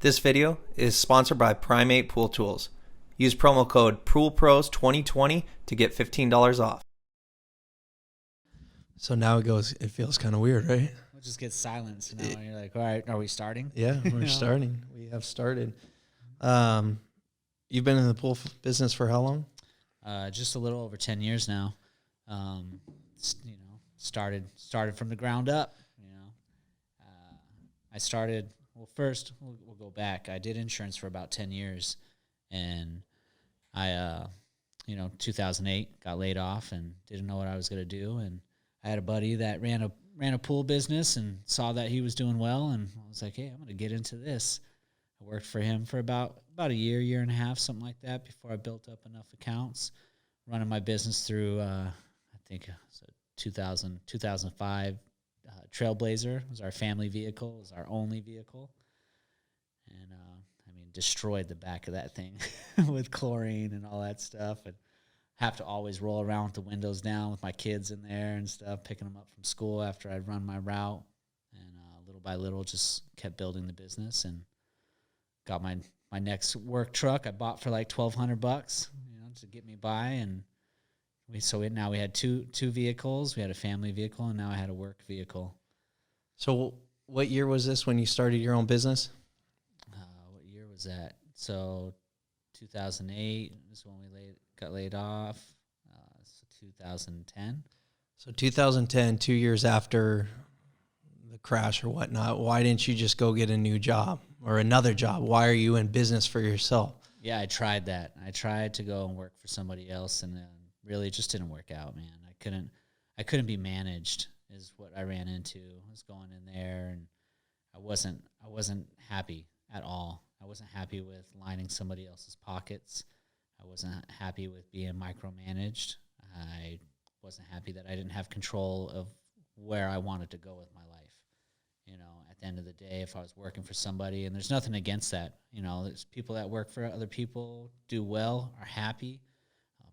This video is sponsored by Primate Pool Tools. Use promo code POOLPROS2020 to get $15 off. So now it feels kind of weird, right? We'll just get silence now. And you're like, all right, are we starting? Yeah, we're starting. We have started. You've been in the pool business for how long? Just a little over 10 years now. Started from the ground up. I started. Well, first we'll go back. I did insurance for about 10 years, and I, 2008 got laid off and didn't know what I was going to do. And I had a buddy that ran a pool business and saw that he was doing well, and I was like, hey, I'm going to get into this. I worked for him for about a year and a half, something like that, before I built up enough accounts, running my business through, I think, 2005. Trailblazer was our family vehicle, was our only vehicle. And, destroyed the back of that thing with chlorine and all that stuff. And have to always roll around with the windows down with my kids in there and stuff, picking them up from school after I'd run my route. And little by little just kept building the business and got my next work truck I bought for like $1,200, to get me by. And now we had two vehicles. We had a family vehicle, and now I had a work vehicle. So what year was this when you started your own business? What year was that? So 2008 is when we got laid off. So 2010. So 2010, 2 years after the crash or whatnot, why didn't you just go get a new job or another job? Why are you in business for yourself? Yeah, I tried that. I tried to go and work for somebody else, and then really it just didn't work out, man. I couldn't be managed is what I ran into. I was going in there, and I wasn't happy at all. I wasn't happy with lining somebody else's pockets. I wasn't happy with being micromanaged. I wasn't happy that I didn't have control of where I wanted to go with my life. At the end of the day, if I was working for somebody, and there's nothing against that, there's people that work for other people, do well, are happy.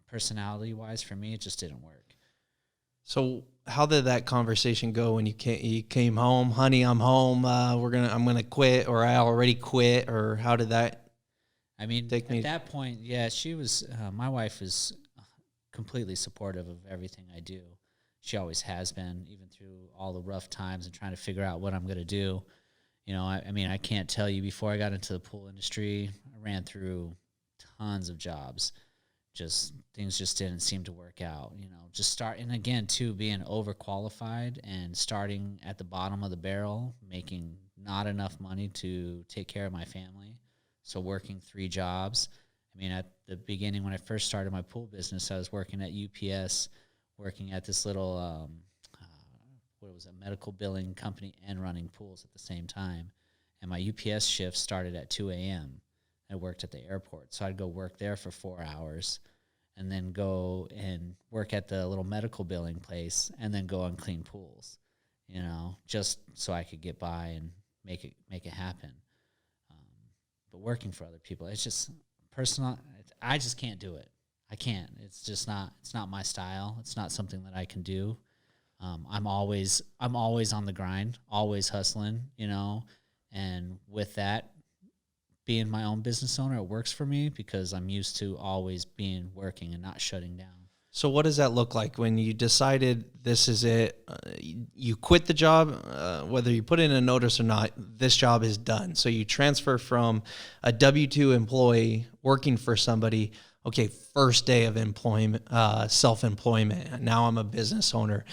Personality-wise, for me, it just didn't work. So how did that conversation go when you came home? Honey, I'm home. I'm gonna quit, or I already quit, or how did that? At that point, yeah, she was. My wife is completely supportive of everything I do. She always has been, even through all the rough times and trying to figure out what I'm gonna do. I can't tell you. Before I got into the pool industry, I ran through tons of jobs. Things just didn't seem to work out, just starting again too, being overqualified and starting at the bottom of the barrel, making not enough money to take care of my family. So working 3 jobs. At the beginning, when I first started my pool business, I was working at UPS, working at this little, medical billing company and running pools at the same time. And my UPS shift started at 2 a.m. I worked at the airport, so I'd go work there for 4 hours and then go and work at the little medical billing place and then go and clean pools, just so I could get by and make it happen. But working for other people, it's just personal. I just can't do it. I can't. It's not my style. It's not something that I can do. I'm always on the grind, always hustling, and with that, being my own business owner, it works for me because I'm used to always being working and not shutting down. So what does that look like when you decided this is it? You quit the job, whether you put in a notice or not, this job is done. So you transfer from a W-2 employee working for somebody, okay, first day of employment, self-employment. Now I'm a business owner.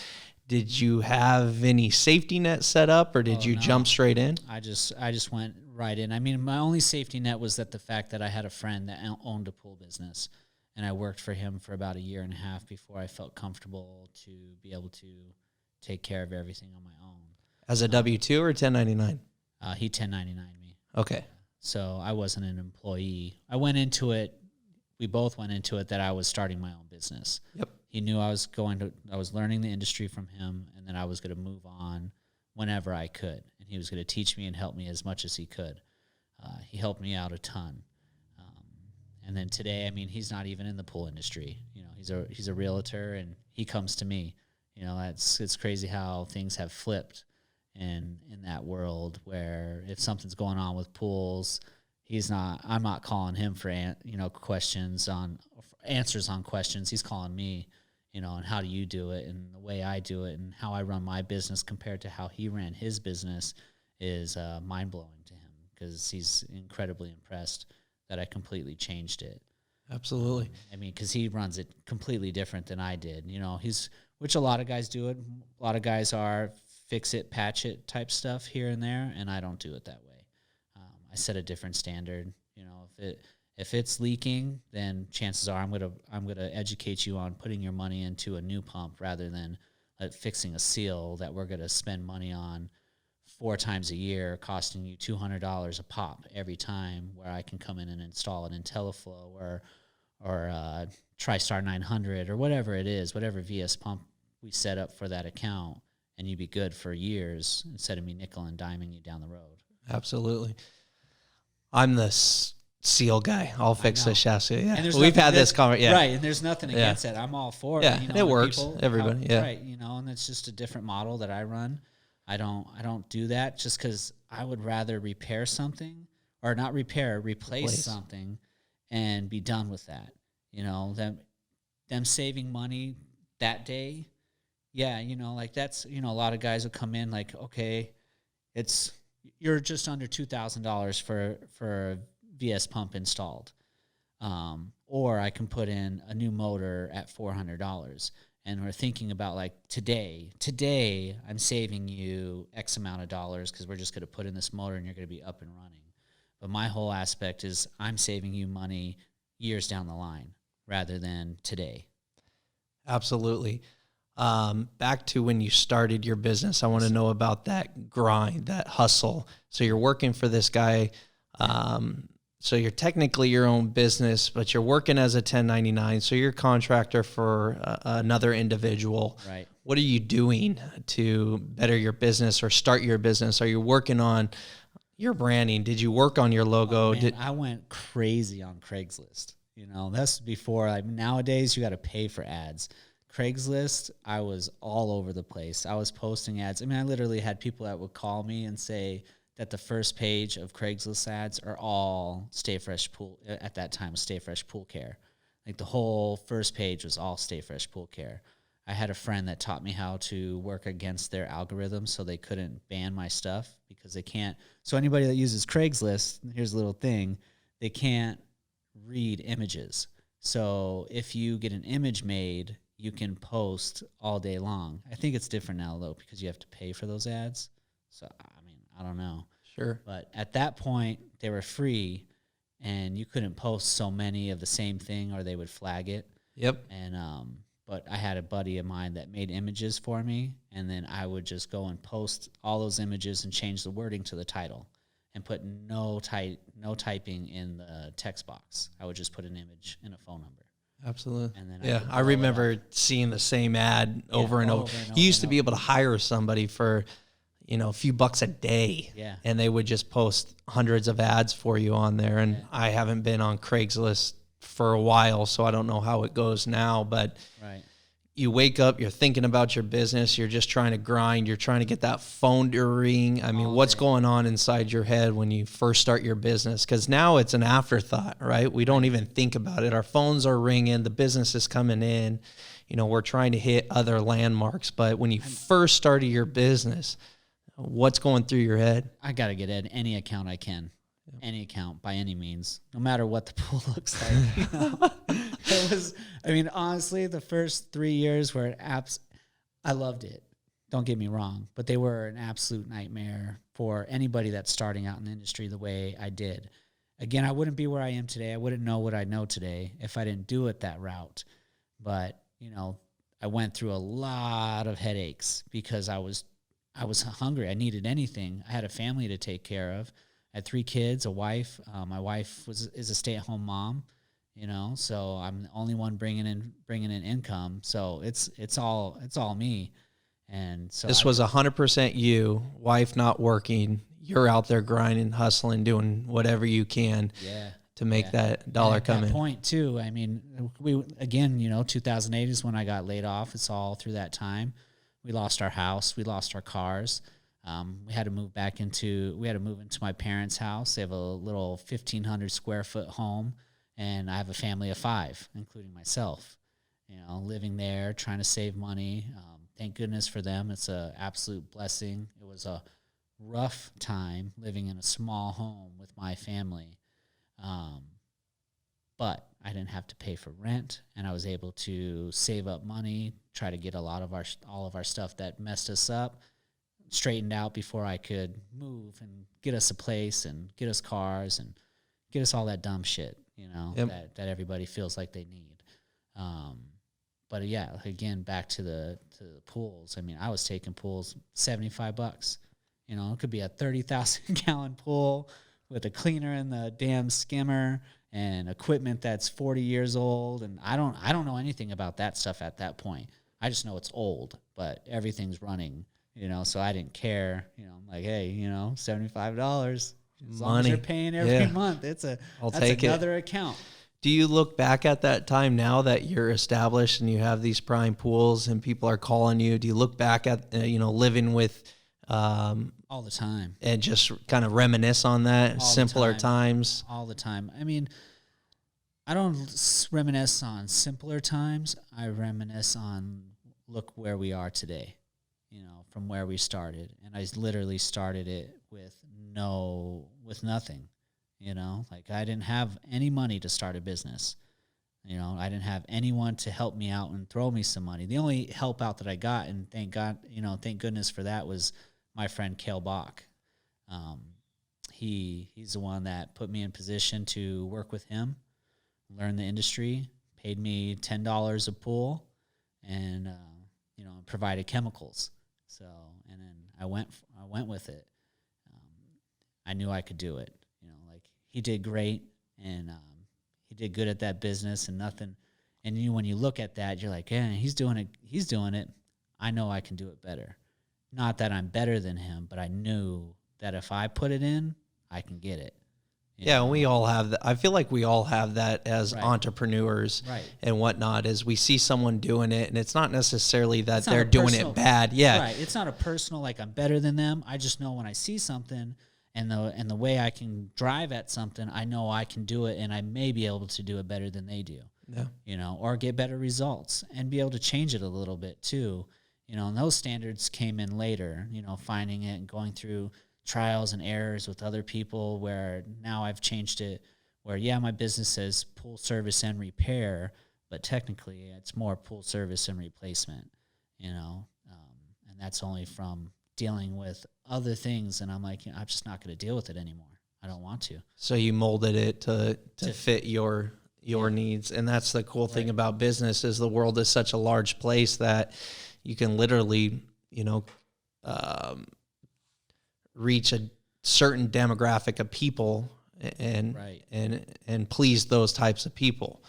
Did you have any safety net set up, or did you jump straight in? I just went right in. My only safety net was that the fact that I had a friend that owned a pool business, and I worked for him for about a year and a half before I felt comfortable to be able to take care of everything on my own. As a W-2 or 1099? He 1099'd me. Okay. So I wasn't an employee. We both went into it that I was starting my own business. Yep. He knew I was learning the industry from him, and then I was going to move on whenever I could. And he was going to teach me and help me as much as he could. He helped me out a ton. And then today, he's not even in the pool industry. He's a realtor, and he comes to me. It's crazy how things have flipped in that world where if something's going on with pools, I'm not calling him for answers on questions. He's calling me, and how do you do it, and the way I do it, and how I run my business compared to how he ran his business is mind blowing to him, because he's incredibly impressed that I completely changed it. Absolutely. Because he runs it completely different than I did. Which a lot of guys do it. A lot of guys are fix it, patch it type stuff here and there, and I don't do it that way. I set a different standard. If it's leaking, then chances are I'm gonna educate you on putting your money into a new pump rather than fixing a seal that we're gonna spend money on 4 times a year, costing you $200 a pop every time, where I can come in and install an IntelliFlow or TriStar 900 or whatever it is, whatever VS pump we set up for that account, and you'd be good for years instead of me nickel and diming you down the road. Absolutely. I'm the seal guy. I'll fix the chassis. Yeah, we've had this conversation. Yeah. Right, and there's nothing against that. I'm all for it. Yeah, it works. Everybody. Right, and it's just a different model that I run. I don't do that just because I would rather repair something, or not repair, replace something, and be done with that. Them saving money that day. Yeah, that's, a lot of guys will come in like, okay, you're just under $2,000 for a VS pump installed. Or I can put in a new motor at $400. And we're thinking about like today I'm saving you X amount of dollars because we're just going to put in this motor and you're going to be up and running. But my whole aspect is I'm saving you money years down the line rather than today. Absolutely. Back to when you started your business, I want to know about that grind, that hustle. So you're working for this guy. So you're technically your own business, but you're working as a 1099. So you're a contractor for another individual. Right. What are you doing to better your business or start your business? Are you working on your branding? Did you work on your logo? I went crazy on Craigslist. That's before. Nowadays, you got to pay for ads. Craigslist, I was all over the place. I was posting ads. I literally had people that would call me and say that the first page of Craigslist ads are all Stay Fresh Pool. At that time, Stay Fresh Pool Care. Like the whole first page was all Stay Fresh Pool Care. I had a friend that taught me how to work against their algorithm so they couldn't ban my stuff because they can't. So anybody that uses Craigslist, here's a little thing, they can't read images. So if you get an image made, you can post all day long. I think it's different now, though, because you have to pay for those ads. So, I don't know. Sure. But at that point, they were free, and you couldn't post so many of the same thing or they would flag it. Yep. And but I had a buddy of mine that made images for me, and then I would just go and post all those images and change the wording to the title and put no typing in the text box. I would just put an image and a phone number. Absolutely. And then I remember seeing the same ad over and over. You used to be able to hire somebody for, a few bucks a day. Yeah. And they would just post hundreds of ads for you on there. And I haven't been on Craigslist for a while, so I don't know how it goes now. But right. You wake up, you're thinking about your business, you're just trying to grind, you're trying to get that phone to ring. What's going on inside your head when you first start your business? Because now it's an afterthought, right? We don't even think about it. Our phones are ringing, the business is coming in, we're trying to hit other landmarks. But when you first started your business, what's going through your head? I got to get in any account I can. Any account by any means, no matter what the pool looks like. It was, honestly, the first 3 years were I loved it. Don't get me wrong, but they were an absolute nightmare for anybody that's starting out in the industry the way I did. Again, I wouldn't be where I am today. I wouldn't know what I know today if I didn't do it that route. But, I went through a lot of headaches because I was hungry. I needed anything. I had a family to take care of. I had 3 kids, a wife. My wife is a stay-at-home mom, so I'm the only one bringing in income. So it's all me. And so this was 100% you, wife not working. You're out there grinding, hustling, doing whatever you can to make that dollar come in. At that point too, 2008 is when I got laid off. It's all through that time. We lost our house. We lost our cars. We had to move into my parents' house. They have a little 1,500 square foot home, and I have a family of 5, including myself. Living there, trying to save money. Thank goodness for them. It's an absolute blessing. It was a rough time living in a small home with my family, but I didn't have to pay for rent, and I was able to save up money, try to get all of our stuff that messed us up straightened out before I could move and get us a place and get us cars and get us all that dumb shit, yep. that everybody feels like they need. But yeah, again, back to the pools. I mean, I was taking pools $75. It could be a 30,000 gallon pool with a cleaner and the damn skimmer and equipment that's 40 years old. And I don't know anything about that stuff at that point. I just know it's old, but everything's running, so I didn't care. I'm like, hey, $75. As long as you're paying every month, that's another account. Do you look back at that time now that you're established and you have these prime pools and people are calling you? Do you look back at, living with all the time and just kind of reminisce on that all simpler times? All the time. I mean, I don't reminisce on simpler times. I reminisce on look where we are today, from where we started. And I literally started it with nothing. Like I didn't have any money to start a business. I didn't have anyone to help me out and throw me some money. The only help out that I got, and thank goodness for that, was my friend Cale Bach. He's the one that put me in position to work with him, learn the industry, paid me $10 a pool, and provided chemicals. So, and then I went with it. I knew I could do it. He did great, and he did good at that business, and nothing. And when you look at that, you're like, yeah, he's doing it. I know I can do it better. Not that I'm better than him, but I knew that if I put it in, I can get it. Yeah, and we all have that. I feel like we all have that as entrepreneurs and whatnot, as we see someone doing it, and it's not necessarily that they're doing it bad. Yeah. Right. It's not a personal, like I'm better than them. I just know when I see something and the way I can drive at something, I know I can do it, and I may be able to do it better than they do. Yeah. Or get better results and be able to change it a little bit too. And those standards came in later, finding it and going through trials and errors with other people, where now I've changed it where, my business says pool service and repair, but technically it's more pool service and replacement, and that's only from dealing with other things. And I'm like, I'm just not going to deal with it anymore. I don't want to. So you molded it to fit your needs. And that's the cool thing about business, is the world is such a large place that you can literally, reach a certain demographic of people and please those types of people.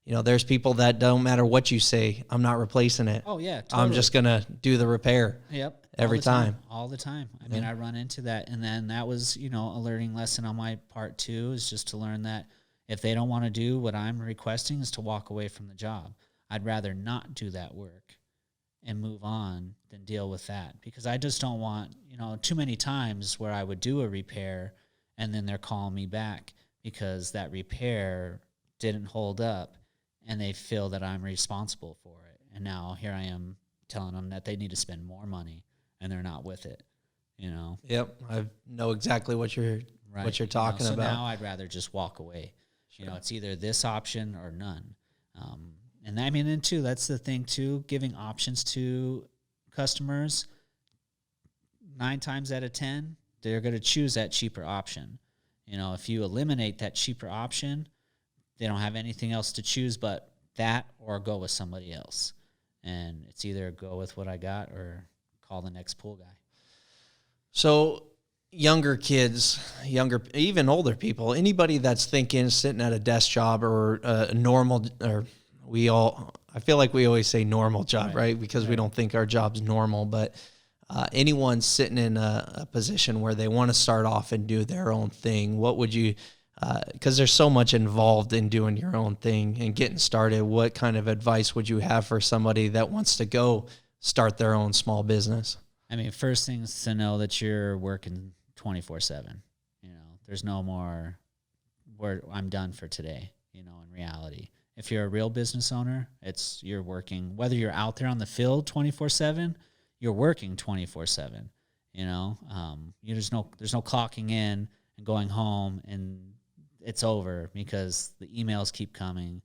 There's people that don't matter what you say, I'm not replacing it. Oh yeah, totally. I'm just gonna do the repair. Yep. Every time. All the time. I mean, I run into that, and then that was, a learning lesson on my part too, is just to learn that if they don't want to do what I'm requesting, is to walk away from the job. I'd rather not do that work and move on than deal with that, because I just don't want, too many times where I would do a repair and then they're calling me back because that repair didn't hold up and they feel that I'm responsible for it. And now here I am telling them that they need to spend more money and they're not with it, Yep. I know exactly what you're talking so about. Now I'd rather just walk away. Sure. It's either this option or none. And I mean, and too, that's the thing too, giving options to customers, 9 times out of 10, they're going to choose that cheaper option. If you eliminate that cheaper option, they don't have anything else to choose but that, or go with somebody else. And it's either go with what I got or call the next pool guy. So younger kids, even older people, anybody that's sitting at a desk job or a normal, or I feel like we always say normal job, right? Because we don't think our job's normal, but anyone sitting in a position where they want to start off and do their own thing, what would you, because there's so much involved in doing your own thing and getting started, what kind of advice would you have for somebody that wants to go start their own small business? I mean, first thing's to know that you're working 24/7. You know, there's no more where I'm done for today, you know, in reality. If you're a real business owner, you're working, whether you're out there on the field 24/7, you're working 24/7. You know, there's no clocking in and going home and it's over because the emails keep coming.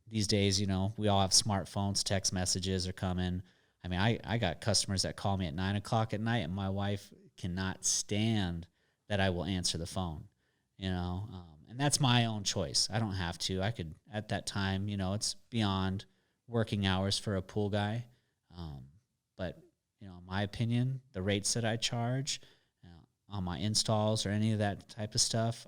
These days, you know, we all have smartphones, text messages are coming. I mean, I got customers that call me at 9:00 at night, and my wife cannot stand that I will answer the phone, you know, and that's my own choice. I don't have to. I could, at that time, you know, it's beyond working hours for a pool guy. But, you know, in my opinion, the rates that I charge on my installs or any of that type of stuff,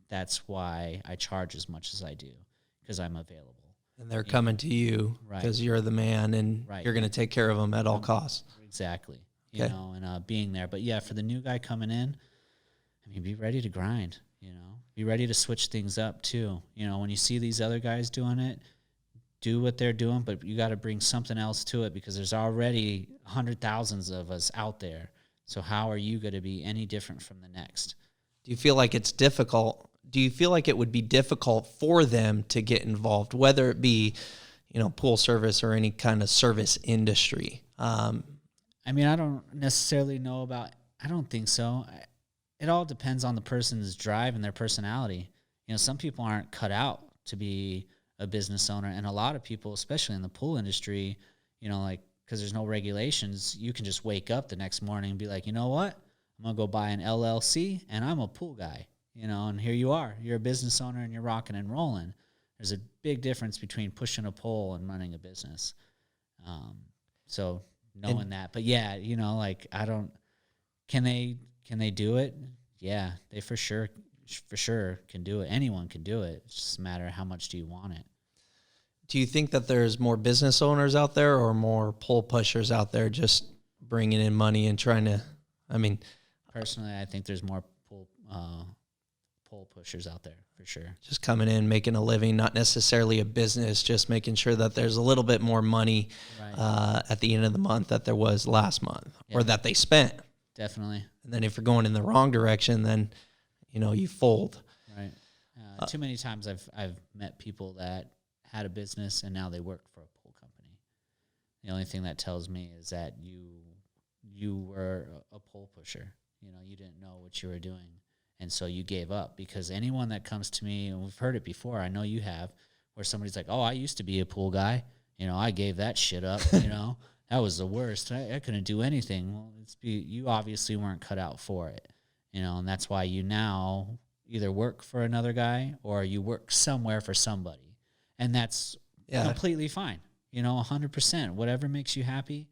that's why I charge as much as I do, because I'm available. And they're coming to you because you're the man, and you're going to take care of them at all costs. Exactly. You know, and being there. But yeah, for the new guy coming in, I mean, be ready to grind, you know, be ready to switch things up too. You know, when you see these other guys doing it, do what they're doing, but you got to bring something else to it because there's already 100,000s of us out there. So how are you going to be any different from the next? Do you feel like it's difficult? Do you feel like it would be difficult for them to get involved, whether it be, you know, pool service or any kind of service industry? I mean, I don't necessarily know about, I don't think so. It all depends on the person's drive and their personality. You know, some people aren't cut out to be a business owner, and a lot of people, especially in the pool industry, you know, like, because there's no regulations, you can just wake up the next morning and be like, you know what? I'm going to go buy an LLC, and I'm a pool guy. You know, and here you are. You're a business owner, and you're rocking and rolling. There's a big difference between pushing a pole and running a business. So knowing that, but yeah, you know, like can they do it? Yeah, they for sure can do it. Anyone can do it. It's just a matter of how much do you want it. Do you think that there's more business owners out there or more pole pushers out there just bringing in money and trying to, I mean. Personally, I think there's more pole pushers out there for sure. Just coming in, making a living, not necessarily a business, just making sure that there's a little bit more money at the end of the month that there was last month or that they spent. Definitely. And then if you're going in the wrong direction, then, you know, you fold. Right. Too many times I've met people that had a business and now they work for a pool company. The only thing that tells me is that you were a pole pusher. You know, you didn't know what you were doing. And so you gave up, because anyone that comes to me, and we've heard it before, I know you have, where somebody's like, oh, I used to be a pool guy. You know, I gave that shit up, you know. That was the worst. I couldn't do anything. Well, you obviously weren't cut out for it, you know, and that's why you now either work for another guy or you work somewhere for somebody. And that's completely fine, you know, 100%. Whatever makes you happy.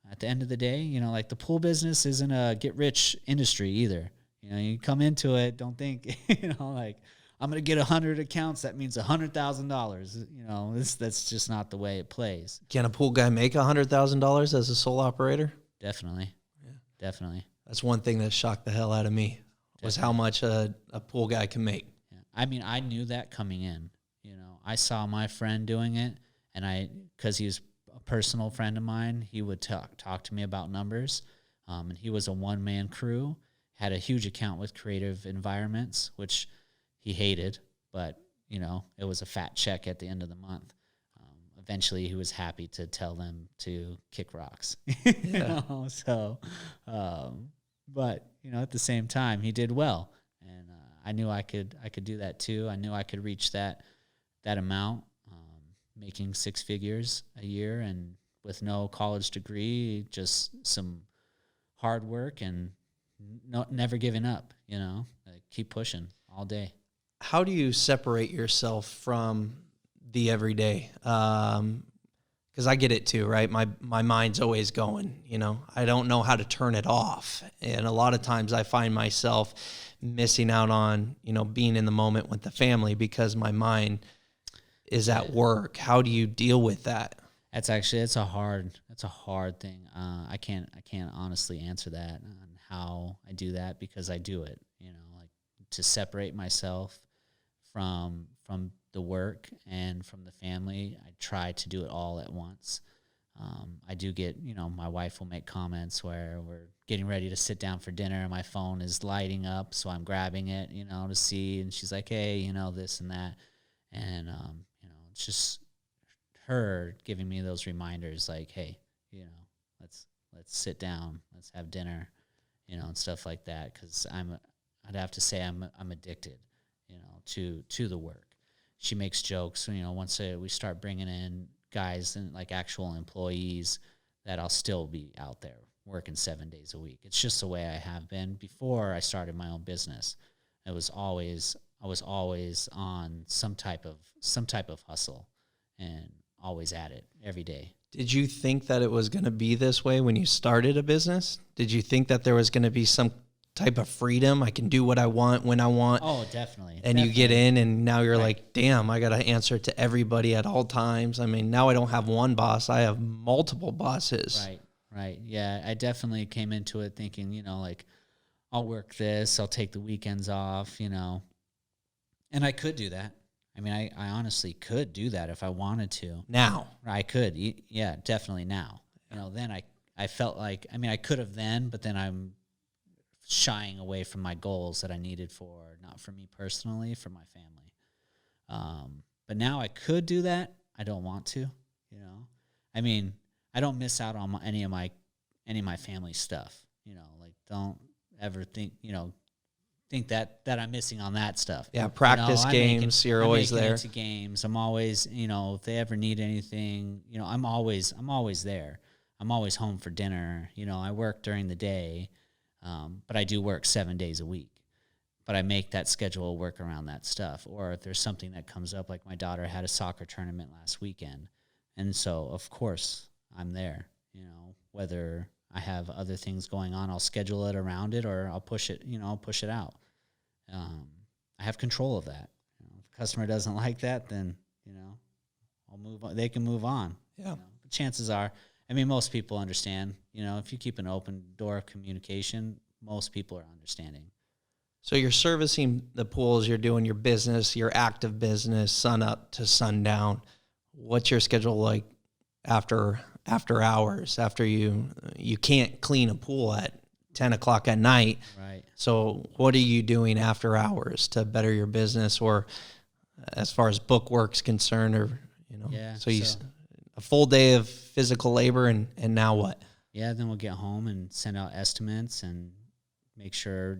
At the end of the day, you know, like the pool business isn't a get-rich industry either. You know, you come into it, don't think, you know, like, I'm going to get 100 accounts. That means $100,000. You know, that's just not the way it plays. Can a pool guy make $100,000 as a sole operator? Definitely. Yeah. Definitely. That's one thing that shocked the hell out of me was how much a pool guy can make. Yeah. I mean, I knew that coming in. You know, I saw my friend doing it, and because he was a personal friend of mine, he would talk to me about numbers. And he was a one-man crew, had a huge account with Creative Environments, which he hated, but, you know, it was a fat check at the end of the month. Eventually, he was happy to tell them to kick rocks. You know? So, but, you know, at the same time, he did well. And I knew I could do that too. I knew I could reach that amount, making 6 figures a year, and with no college degree, just some hard work and never giving up, you know, like keep pushing all day. How do you separate yourself from the everyday? Because I get it too, right? My mind's always going, you know, I don't know how to turn it off. And a lot of times I find myself missing out on, you know, being in the moment with the family because my mind is at work. How do you deal with that? It's a hard thing. I can't honestly answer that on how I do that, because I do it, you know, like to separate myself from the work and from the family. I try to do it all at once. I do get, my wife will make comments where we're getting ready to sit down for dinner and my phone is lighting up, so I'm grabbing it, to see, and she's like, hey, this and that. And, it's just her giving me those reminders like, hey, let's sit down, let's have dinner, and stuff like that. Cause I'd have to say I'm addicted, to the work. She makes jokes, once we start bringing in guys and like actual employees, that I'll still be out there working 7 days a week. It's just the way I have been before I started my own business. I was always on some type of hustle and always at it every day. Did you think that it was going to be this way when you started a business? Did you think that there was going to be some type of freedom? I can do what I want when I want. Oh, definitely. And you get in and now you're like, damn, I got to answer to everybody at all times. I mean, now I don't have one boss. I have multiple bosses. Right. Yeah, I definitely came into it thinking, like, I'll work this, I'll take the weekends off, and I could do that. I mean, I honestly could do that if I wanted to. Now. I could. Yeah, definitely now. Then I felt like, I could have then, but then I'm shying away from my goals that I needed not for me personally, for my family. But now I could do that. I don't want to, I don't miss out on any of my family stuff, like don't ever think that I'm missing on that stuff. Yeah, practice games, you're always there. Into games, I'm always, if they ever need anything, I'm always there. I'm always home for dinner. I work during the day, but I do work 7 days a week. But I make that schedule work around that stuff. Or if there's something that comes up, like my daughter had a soccer tournament last weekend, and so of course I'm there. Whether I have other things going on, I'll schedule it around it, or I'll push it. I'll push it out. I have control of that. If a customer doesn't like that, then I'll move on. They can move on. Yeah. But chances are, most people understand. If you keep an open door of communication, most people are understanding. So you're servicing the pools. You're doing your business, your active business, sun up to sundown. What's your schedule like after hours? After you can't clean a pool at 10 o'clock at night. Right. So what are you doing after hours to better your business, or as far as book work's concerned, or, so a full day of physical labor and now what? Yeah. Then we'll get home and send out estimates and make sure,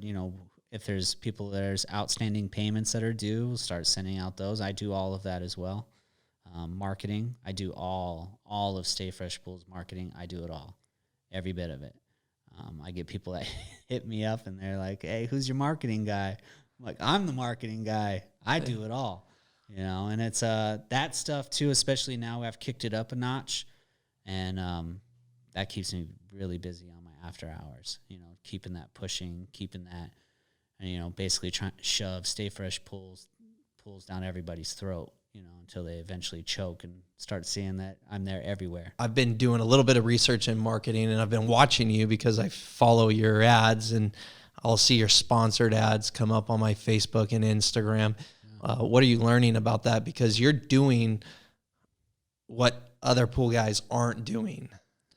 if there's there's outstanding payments that are due, we'll start sending out those. I do all of that as well. Marketing, I do all of Stay Fresh Pools marketing. I do it all, every bit of it. I get people that hit me up and they're like, hey, who's your marketing guy? I'm like, I'm the marketing guy. I do it all, and it's that stuff too, especially now I've kicked it up a notch, and that keeps me really busy on my after hours, keeping that pushing, keeping that, and, basically trying to shove Stay Fresh pools down everybody's throat, until they eventually choke and start seeing that I'm there everywhere. I've been doing a little bit of research in marketing, and I've been watching you because I follow your ads, and I'll see your sponsored ads come up on my Facebook and Instagram. What are you learning about that? Because you're doing what other pool guys aren't doing.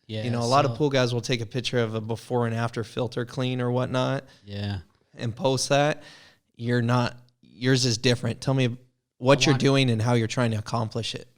Yeah, a lot of pool guys will take a picture of a before and after filter clean or whatnot. Yeah. And post that. You're not. Yours is different. Tell me what you're doing and how you're trying to accomplish it.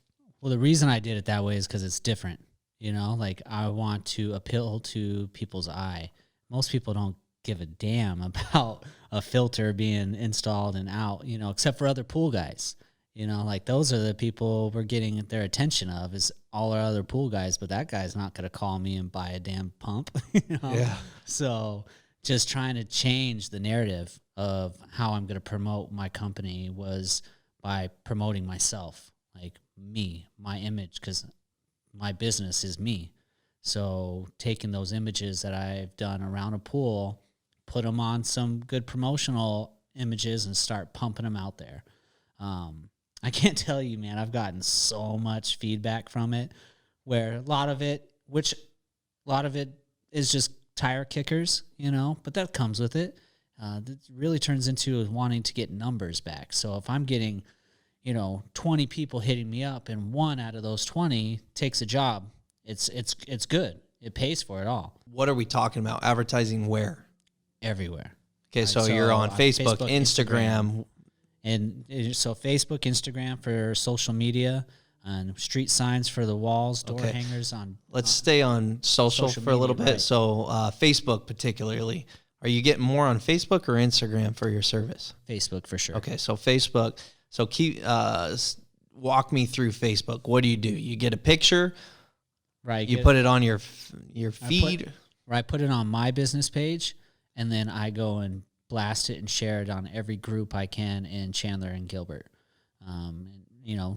Well, the reason I did it that way is because it's different. Like I want to appeal to people's eye. Most people don't give a damn about a filter being installed and out, except for other pool guys. Like those are the people we're getting their attention of, is all our other pool guys, but that guy's not going to call me and buy a damn pump. Yeah. So just trying to change the narrative of how I'm going to promote my company was by promoting myself, like me, my image, because my business is me. So taking those images that I've done around a pool, put them on some good promotional images and start pumping them out there. I can't tell you, man, I've gotten so much feedback from it, where a lot of it is just tire kickers, but that comes with it. That really turns into wanting to get numbers back. So if I'm getting, 20 people hitting me up and one out of those 20 takes a job, It's good. It pays for it all. What are we talking about? Advertising where? Everywhere. Okay, so you're on Facebook, Instagram. And so Facebook, Instagram for social media, and street signs for the walls, door hangers on. Let's stay on social for a little bit. Right. So Facebook particularly. Are you getting more on Facebook or Instagram for your service? Facebook for sure. Okay, so Facebook. So walk me through Facebook. What do? You get a picture, right? You put it on your feed. I put it on my business page, and then I go and blast it and share it on every group I can in Chandler and Gilbert.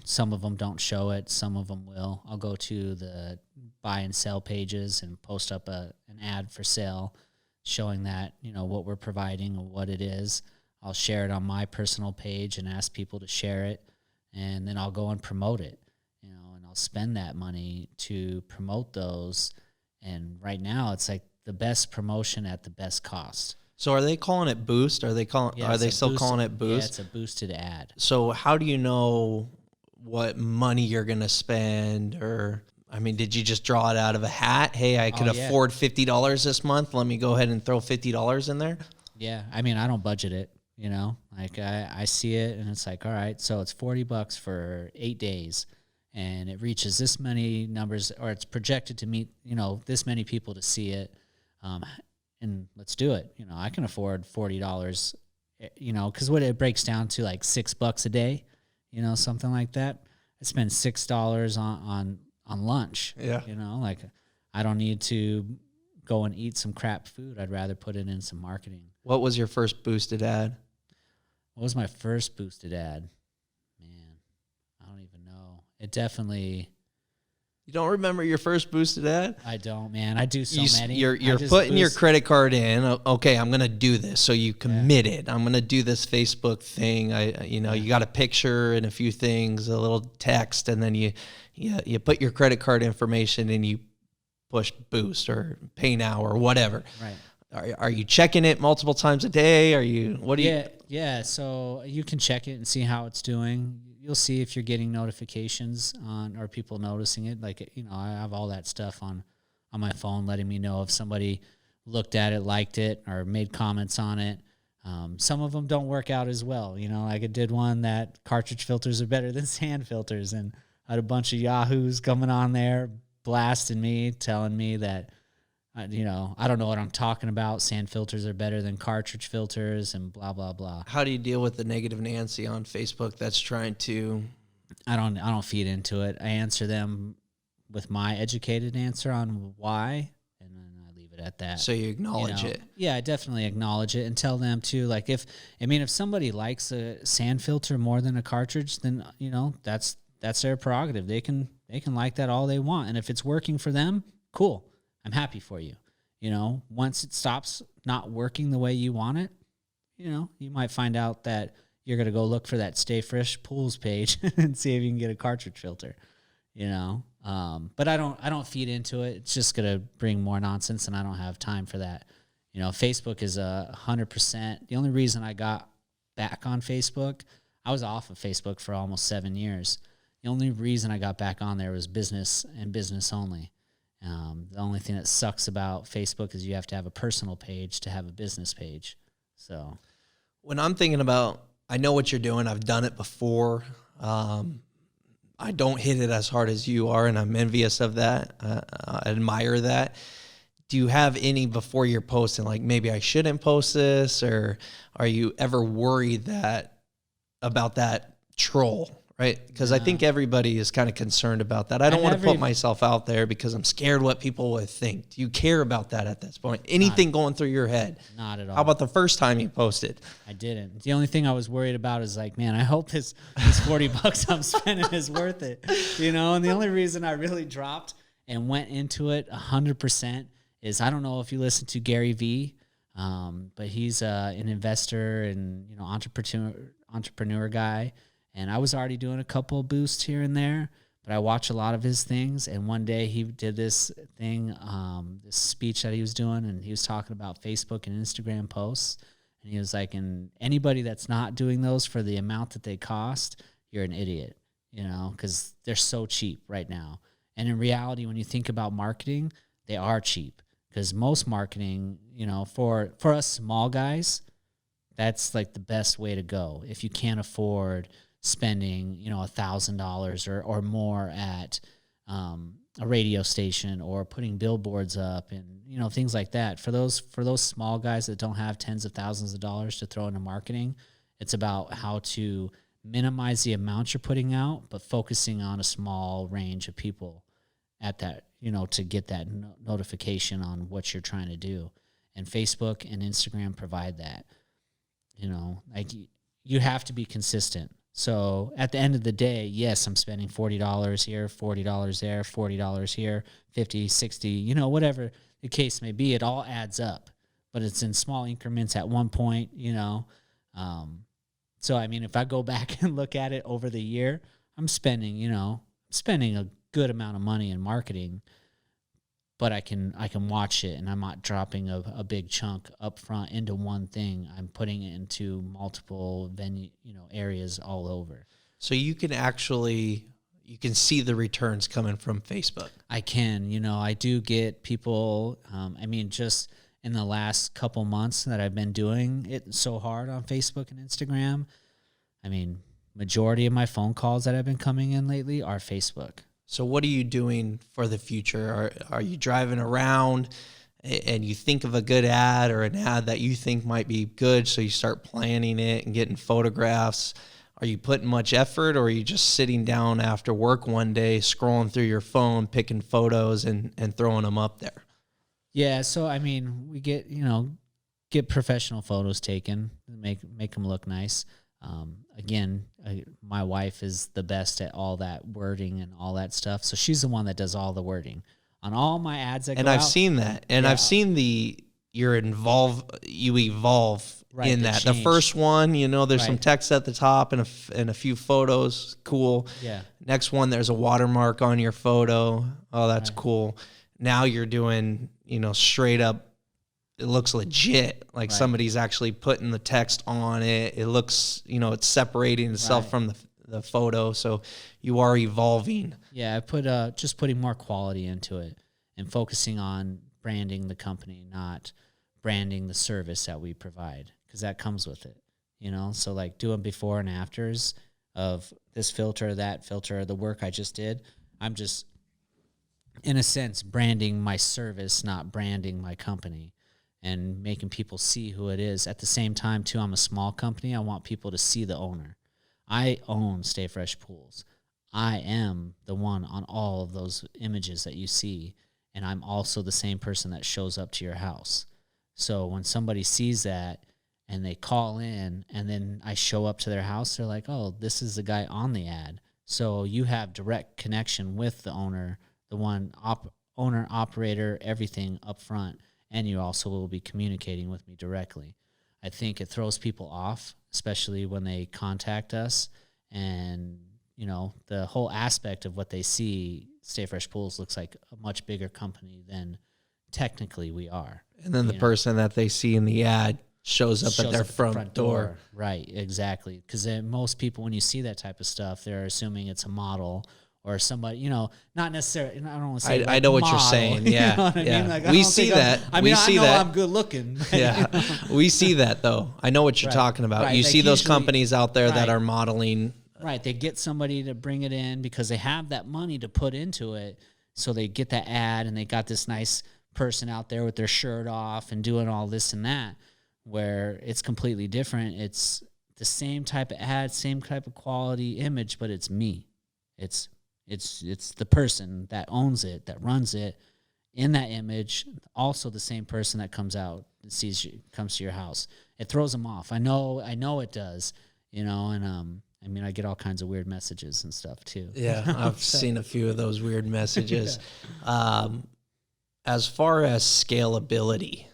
Some of them don't show it, some of them will. I'll go to the buy and sell pages and post up an ad for sale, showing that, what we're providing and what it is. I'll share it on my personal page and ask people to share it, and then I'll go and promote it, and I'll spend that money to promote those. And right now it's like the best promotion at the best cost. So are they calling it Boost? Are they still calling it Boost? Yeah, it's a boosted ad. So how do you know what money you're going to spend? Or, did you just draw it out of a hat? Hey, I could afford $50 this month. Let me go ahead and throw $50 in there. Yeah. I don't budget it, like I see it and it's like, all right, so it's $40 for 8 days and it reaches this many numbers, or it's projected to meet, this many people to see it. And let's do it. I can afford $40, because what it breaks down to like $6 a day, something like that. I spend $6 on lunch. Yeah. Like I don't need to go and eat some crap food. I'd rather put it in some marketing. What was your first boosted ad? What was my first boosted ad? Man, I don't even know. It definitely... You don't remember your first boosted ad? I don't, man. I do so many. You're putting your credit card in. Okay, I'm gonna do this. So you committed. I'm gonna do this Facebook thing. You got a picture and a few things, a little text, and then you put your credit card information and you push boost or pay now or whatever. Right. Are you checking it multiple times a day? Yeah. So you can check it and see how it's doing. You'll see if you're getting notifications or people noticing it. Like, I have all that stuff on my phone letting me know if somebody looked at it, liked it, or made comments on it. Some of them don't work out as well. Like I did one that cartridge filters are better than sand filters, and I had a bunch of yahoos coming on there blasting me, telling me that, I don't know what I'm talking about. Sand filters are better than cartridge filters and blah, blah, blah. How do you deal with the negative Nancy on Facebook that's trying to... I don't feed into it. I answer them with my educated answer on why, and then I leave it at that. So you acknowledge it. Yeah, I definitely acknowledge it and tell them too, like if somebody likes a sand filter more than a cartridge, then, that's their prerogative. They can like that all they want. And if it's working for them, cool. I'm happy for you. Once it stops not working the way you want it, you might find out that you're going to go look for that Stay Fresh Pools page and see if you can get a cartridge filter, but I don't feed into it. It's just going to bring more nonsense, and I don't have time for that. Facebook is 100%. The only reason I got back on Facebook, I was off of Facebook for almost 7 years. The only reason I got back on there was business and business only. The only thing that sucks about Facebook is you have to have a personal page to have a business page. So when I'm thinking about, I know what you're doing. I've done it before. I don't hit it as hard as you are, and I'm envious of that. I admire that. Do you have any before you're posting, like maybe I shouldn't post this, or are you ever worried about that troll? Right? Because I think everybody is kind of concerned about that. I don't want to put myself out there because I'm scared what people would think. Do you care about that at this point? Anything going through your head? Not at all. How about the first time you posted? I didn't. The only thing I was worried about is like, man, I hope this $40 I'm spending is worth it. And the only reason I really dropped and went into it 100% is, I don't know if you listen to Gary Vee, but he's an investor and entrepreneur guy. And I was already doing a couple of boosts here and there, but I watch a lot of his things. And one day he did this thing, this speech that he was doing, and he was talking about Facebook and Instagram posts. And he was like, and anybody that's not doing those for the amount that they cost, you're an idiot, because they're so cheap right now. And in reality, when you think about marketing, they are cheap, because most marketing, for us small guys, that's like the best way to go. If you can't afford spending, $1,000 or more at a radio station, or putting billboards up and, things like that. For those small guys that don't have tens of thousands of dollars to throw into marketing, it's about how to minimize the amount you're putting out, but focusing on a small range of people at that, to get that notification on what you're trying to do. And Facebook and Instagram provide that. Like you have to be consistent. So at the end of the day, yes, I'm spending $40 here, $40 there, $40 here, 50, 60, whatever the case may be, it all adds up, but it's in small increments at one point, So, I mean, if I go back and look at it over the year, I'm spending a good amount of money in marketing, but I can watch it, and I'm not dropping a big chunk up front into one thing. I'm putting it into multiple areas all over. So you can see the returns coming from Facebook. I can, I do get people, just in the last couple months that I've been doing it so hard on Facebook and Instagram, majority of my phone calls that have been coming in lately are Facebook. So what are you doing for the future? Are you driving around and you think of a good ad or an ad that you think might be good, so you start planning it and getting photographs? Are you putting much effort, or are you just sitting down after work one day, scrolling through your phone, picking photos and throwing them up there? Yeah, so we get professional photos taken, make them look nice. Again, my wife is the best at all that wording and all that stuff. So she's the one that does all the wording on all my ads that go out. And I've seen that. And yeah. I've seen you evolve right, in that. Change. The first one, there's some text at the top and a few photos. Cool. Yeah. Next one, there's a watermark on your photo. Oh, that's cool. Now you're doing, straight up, it looks legit, like somebody's actually putting the text on it. It looks, it's separating itself from the photo. So you are evolving. Yeah, I put just putting more quality into it and focusing on branding the company, not branding the service that we provide, because that comes with it. So like doing before and afters of this filter, that filter, the work I just did, I'm just, in a sense, branding my service, not branding my company, and making people see who it is. At the same time, too, I'm a small company. I want people to see the owner. I own Stay Fresh Pools. I am the one on all of those images that you see, and I'm also the same person that shows up to your house. So when somebody sees that and they call in and then I show up to their house, they're like, oh, this is the guy on the ad. So you have direct connection with the owner, the one owner, operator, everything up front. And you also will be communicating with me directly. I think it throws people off, especially when they contact us. And, the whole aspect of what they see, Stay Fresh Pools looks like a much bigger company than technically we are. And then the person that they see in the ad shows up at their front door. Right, exactly. Because most people, when you see that type of stuff, they're assuming it's a model or somebody, not necessarily. I don't want to say. I know what you're saying. Yeah, you know what I mean? Like, we see that. I know I'm good looking. Yeah, we see that though. I know what you're talking about. You see those companies out there that are modeling. Right, they get somebody to bring it in because they have that money to put into it. So they get that ad, and they got this nice person out there with their shirt off and doing all this and that. Where it's completely different. It's the same type of ad, same type of quality image, but it's me. It's the person that owns it, that runs it in that image. Also the same person that comes out and sees you, comes to your house. It throws them off. I know it does, and I get all kinds of weird messages and stuff too. Yeah, I've seen a few of those weird messages. As far as scalability,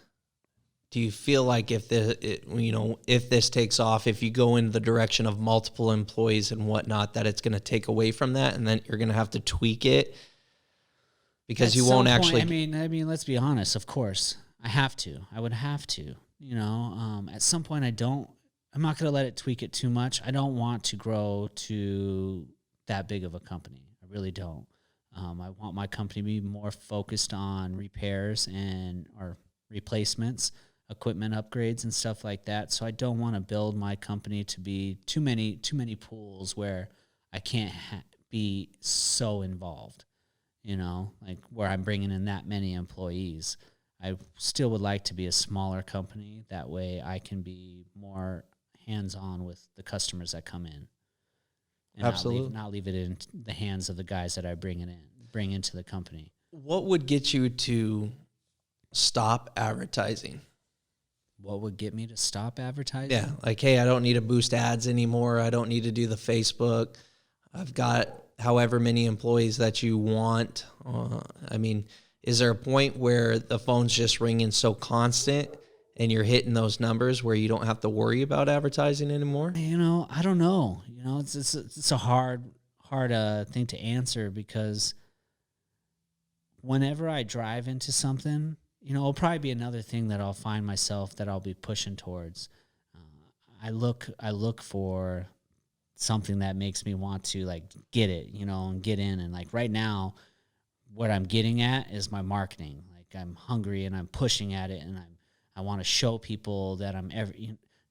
do you feel like if this takes off, if you go in the direction of multiple employees and whatnot, that it's going to take away from that, and then you're going to have to tweak it because you won't actually? I mean, let's be honest. Of course, I would have to. At some point, I'm not going to let it tweak it too much. I don't want to grow to that big of a company. I really don't. I want my company to be more focused on repairs or replacements, equipment upgrades and stuff like that. So I don't want to build my company to be too many pools where I can't be so involved, like where I'm bringing in that many employees. I still would like to be a smaller company. That way I can be more hands-on with the customers that come in. And Absolutely. not leave it in the hands of the guys that I bring into the company. What would get you to stop advertising? What would get me to stop advertising? Yeah, like, hey, I don't need to boost ads anymore. I don't need to do the Facebook. I've got however many employees that you want. Is there a point where the phone's just ringing so constant and you're hitting those numbers where you don't have to worry about advertising anymore? I don't know. It's a hard thing to answer, because whenever I drive into something, it'll probably be another thing that I'll find myself that I'll be pushing towards. I look for something that makes me want to like get it, and get in. And like right now, what I'm getting at is my marketing. Like I'm hungry and I'm pushing at it, and I want to show people that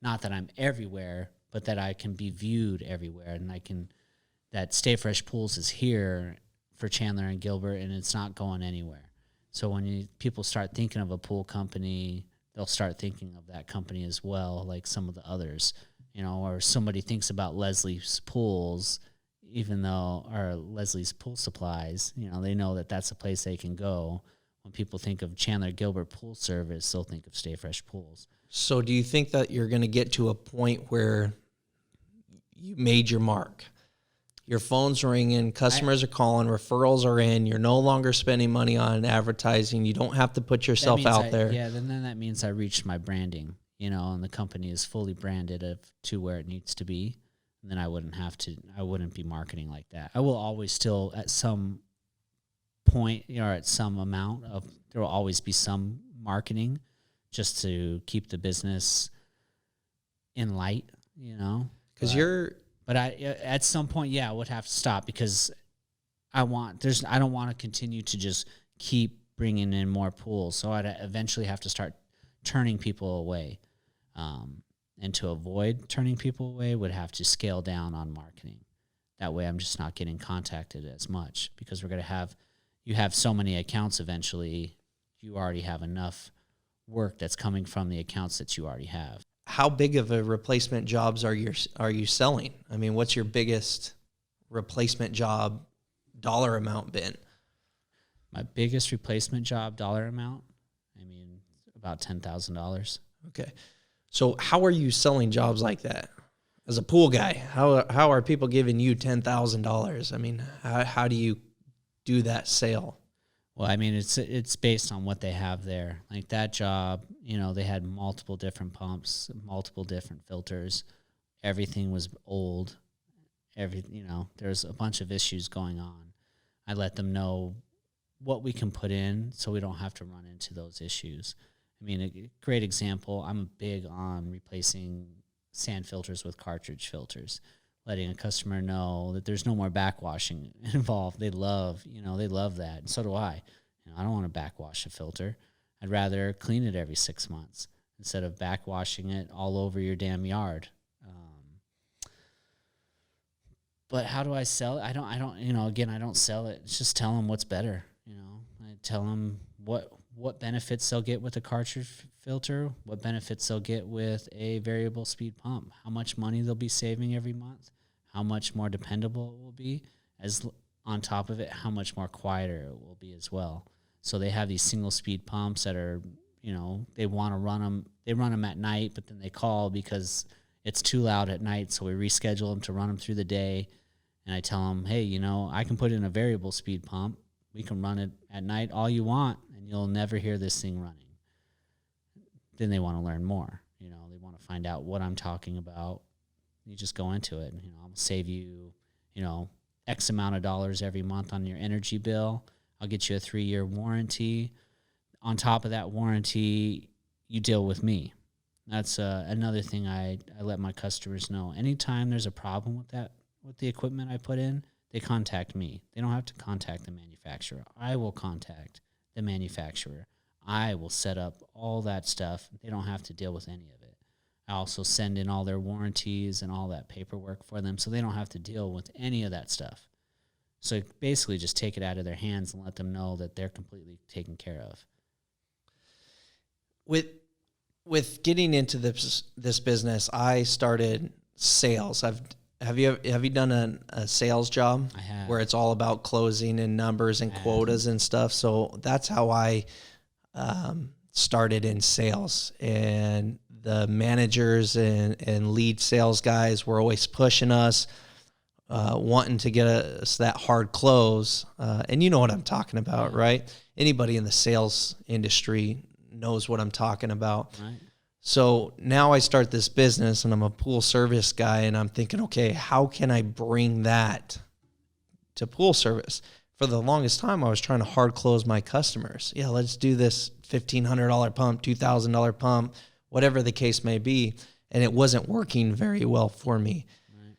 not that I'm everywhere, but that I can be viewed everywhere, and that Stay Fresh Pools is here for Chandler and Gilbert, and it's not going anywhere. So when people start thinking of a pool company, they'll start thinking of that company as well, like some of the others, or somebody thinks about Leslie's Pools, or Leslie's Pool Supplies, they know that that's a place they can go. When people think of Chandler Gilbert Pool Service, they'll think of Stay Fresh Pools. So do you think that you're going to get to a point where you made your mark? Your phone's ringing, customers are calling, referrals are in, you're no longer spending money on advertising, you don't have to put yourself out there. Yeah, then that means I reached my branding, and the company is fully branded to where it needs to be. And then I wouldn't be marketing like that. I will always still, at some point, or at some amount there will always be some marketing just to keep the business in light, Because But at some point, I would have to stop, because I don't want to continue to just keep bringing in more pools. So I'd eventually have to start turning people away. And to avoid turning people away, would have to scale down on marketing. That way I'm just not getting contacted as much, because you have so many accounts eventually, you already have enough work that's coming from the accounts that you already have. how big of a replacement jobs are you selling? I mean, what's your biggest replacement job dollar amount been? My biggest replacement job dollar amount, about $10,000. Okay. So how are you selling jobs like that? As a pool guy, how are people giving you $10,000? I mean, how do you do that sale? Well, it's based on what they have there. Like that job, they had multiple different pumps, multiple different filters. Everything was old. There's a bunch of issues going on. I let them know what we can put in so we don't have to run into those issues. A great example, I'm big on replacing sand filters with cartridge filters, letting a customer know that there's no more backwashing involved. They love that. And so do I. I don't want to backwash a filter. I'd rather clean it every 6 months instead of backwashing it all over your damn yard. But how do I sell it? I don't sell it. It's just tell them what's better. I tell them what benefits they'll get with a cartridge filter, what benefits they'll get with a variable speed pump, how much money they'll be saving every month, how much more dependable it will be, as on top of it, how much more quieter it will be as well. So they have these single speed pumps that are, they want to run them. They run them at night, but then they call because it's too loud at night. So we reschedule them to run them through the day. And I tell them, hey, I can put in a variable speed pump. We can run it at night all you want, and you'll never hear this thing running. Then they want to learn more. They want to find out what I'm talking about. You just go into it. I'll save you, X amount of dollars every month on your energy bill. I'll get you a 3-year warranty. On top of that warranty, you deal with me. That's another thing I let my customers know. Anytime there's a problem with the equipment I put in, they contact me. They don't have to contact the manufacturer. I will contact the manufacturer. I will set up all that stuff. They don't have to deal with any of it. I also send in all their warranties and all that paperwork for them, so they don't have to deal with any of that stuff. So basically just take it out of their hands and let them know that they're completely taken care of. With getting into this business, I started sales. Have you done a sales job? I have. Where it's all about closing and numbers and quotas and stuff. So that's how I started in sales, and the managers and lead sales guys were always pushing us, wanting to get us that hard close. And you know what I'm talking about, right? Anybody in the sales industry knows what I'm talking about. Right. So now I start this business and I'm a pool service guy, and I'm thinking, okay, how can I bring that to pool service? For the longest time, I was trying to hard close my customers. Yeah, let's do this $1,500 pump, $2,000 pump, whatever the case may be. And it wasn't working very well for me. Right.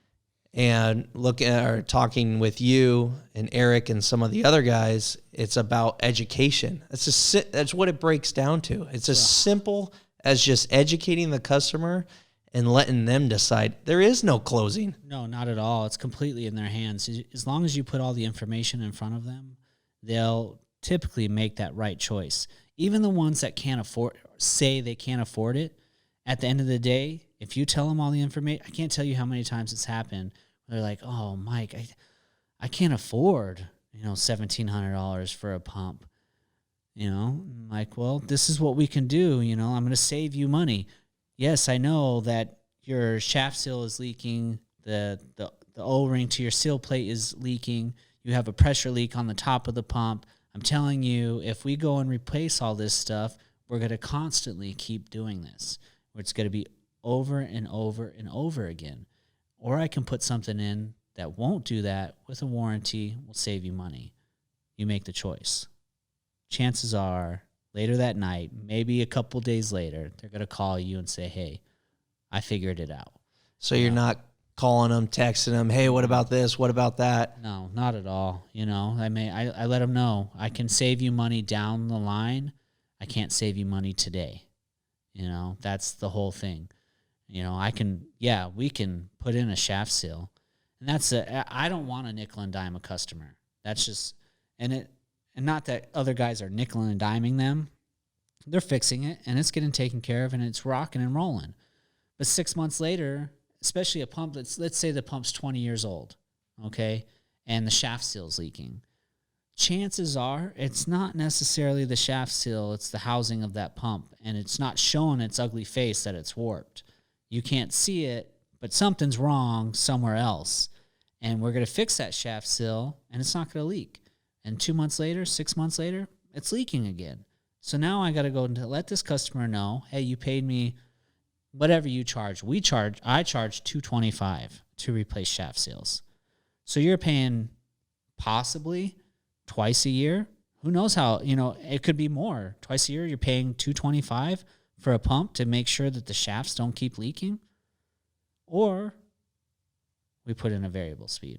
And talking with you and Eric and some of the other guys, it's about education. That's what it breaks down to. It's as simple as just educating the customer and letting them decide. There is no closing. No, not at all. It's completely in their hands. As long as you put all the information in front of them, they'll typically make that right choice. Even the ones that say they can't afford it, at the end of the day, if you tell them all the information, I can't tell you how many times it's happened. They're like, oh, Mike, I can't afford, $1,700 for a pump. I'm like, well, this is what we can do. I'm going to save you money. Yes, I know that your shaft seal is leaking. The O-ring to your seal plate is leaking. You have a pressure leak on the top of the pump. I'm telling you, if we go and replace all this stuff, we're going to constantly keep doing this. It's going to be over and over and over again. Or I can put something in that won't do that with a warranty, will save you money. You make the choice. Chances are, later that night, maybe a couple days later, they're going to call you and say, hey, I figured it out. So you're not calling them, texting them, hey, what about this? What about that? No, not at all. I let them know I can save you money down the line. I can't save you money today. That's the whole thing. We can put in a shaft seal, and I don't want a nickel and dime a customer. That's just, and not that other guys are nickel and diming them. They're fixing it, and it's getting taken care of, and it's rocking and rolling. But 6 months later, especially a pump let's say the pump's 20 years old, okay, and the shaft seal's leaking. Chances are it's not necessarily the shaft seal, it's the housing of that pump, and it's not showing its ugly face that it's warped. You can't see it, but something's wrong somewhere else, and we're going to fix that shaft seal, and it's not going to leak. And 2 months later, 6 months later, it's leaking again. So now I got to go and let this customer know, hey, you paid me whatever you charge. I charge $225 to replace shaft seals. So you're paying possibly twice a year. Who knows how, it could be more. Twice a year, you're paying $225 for a pump to make sure that the shafts don't keep leaking. There we put in a variable speed.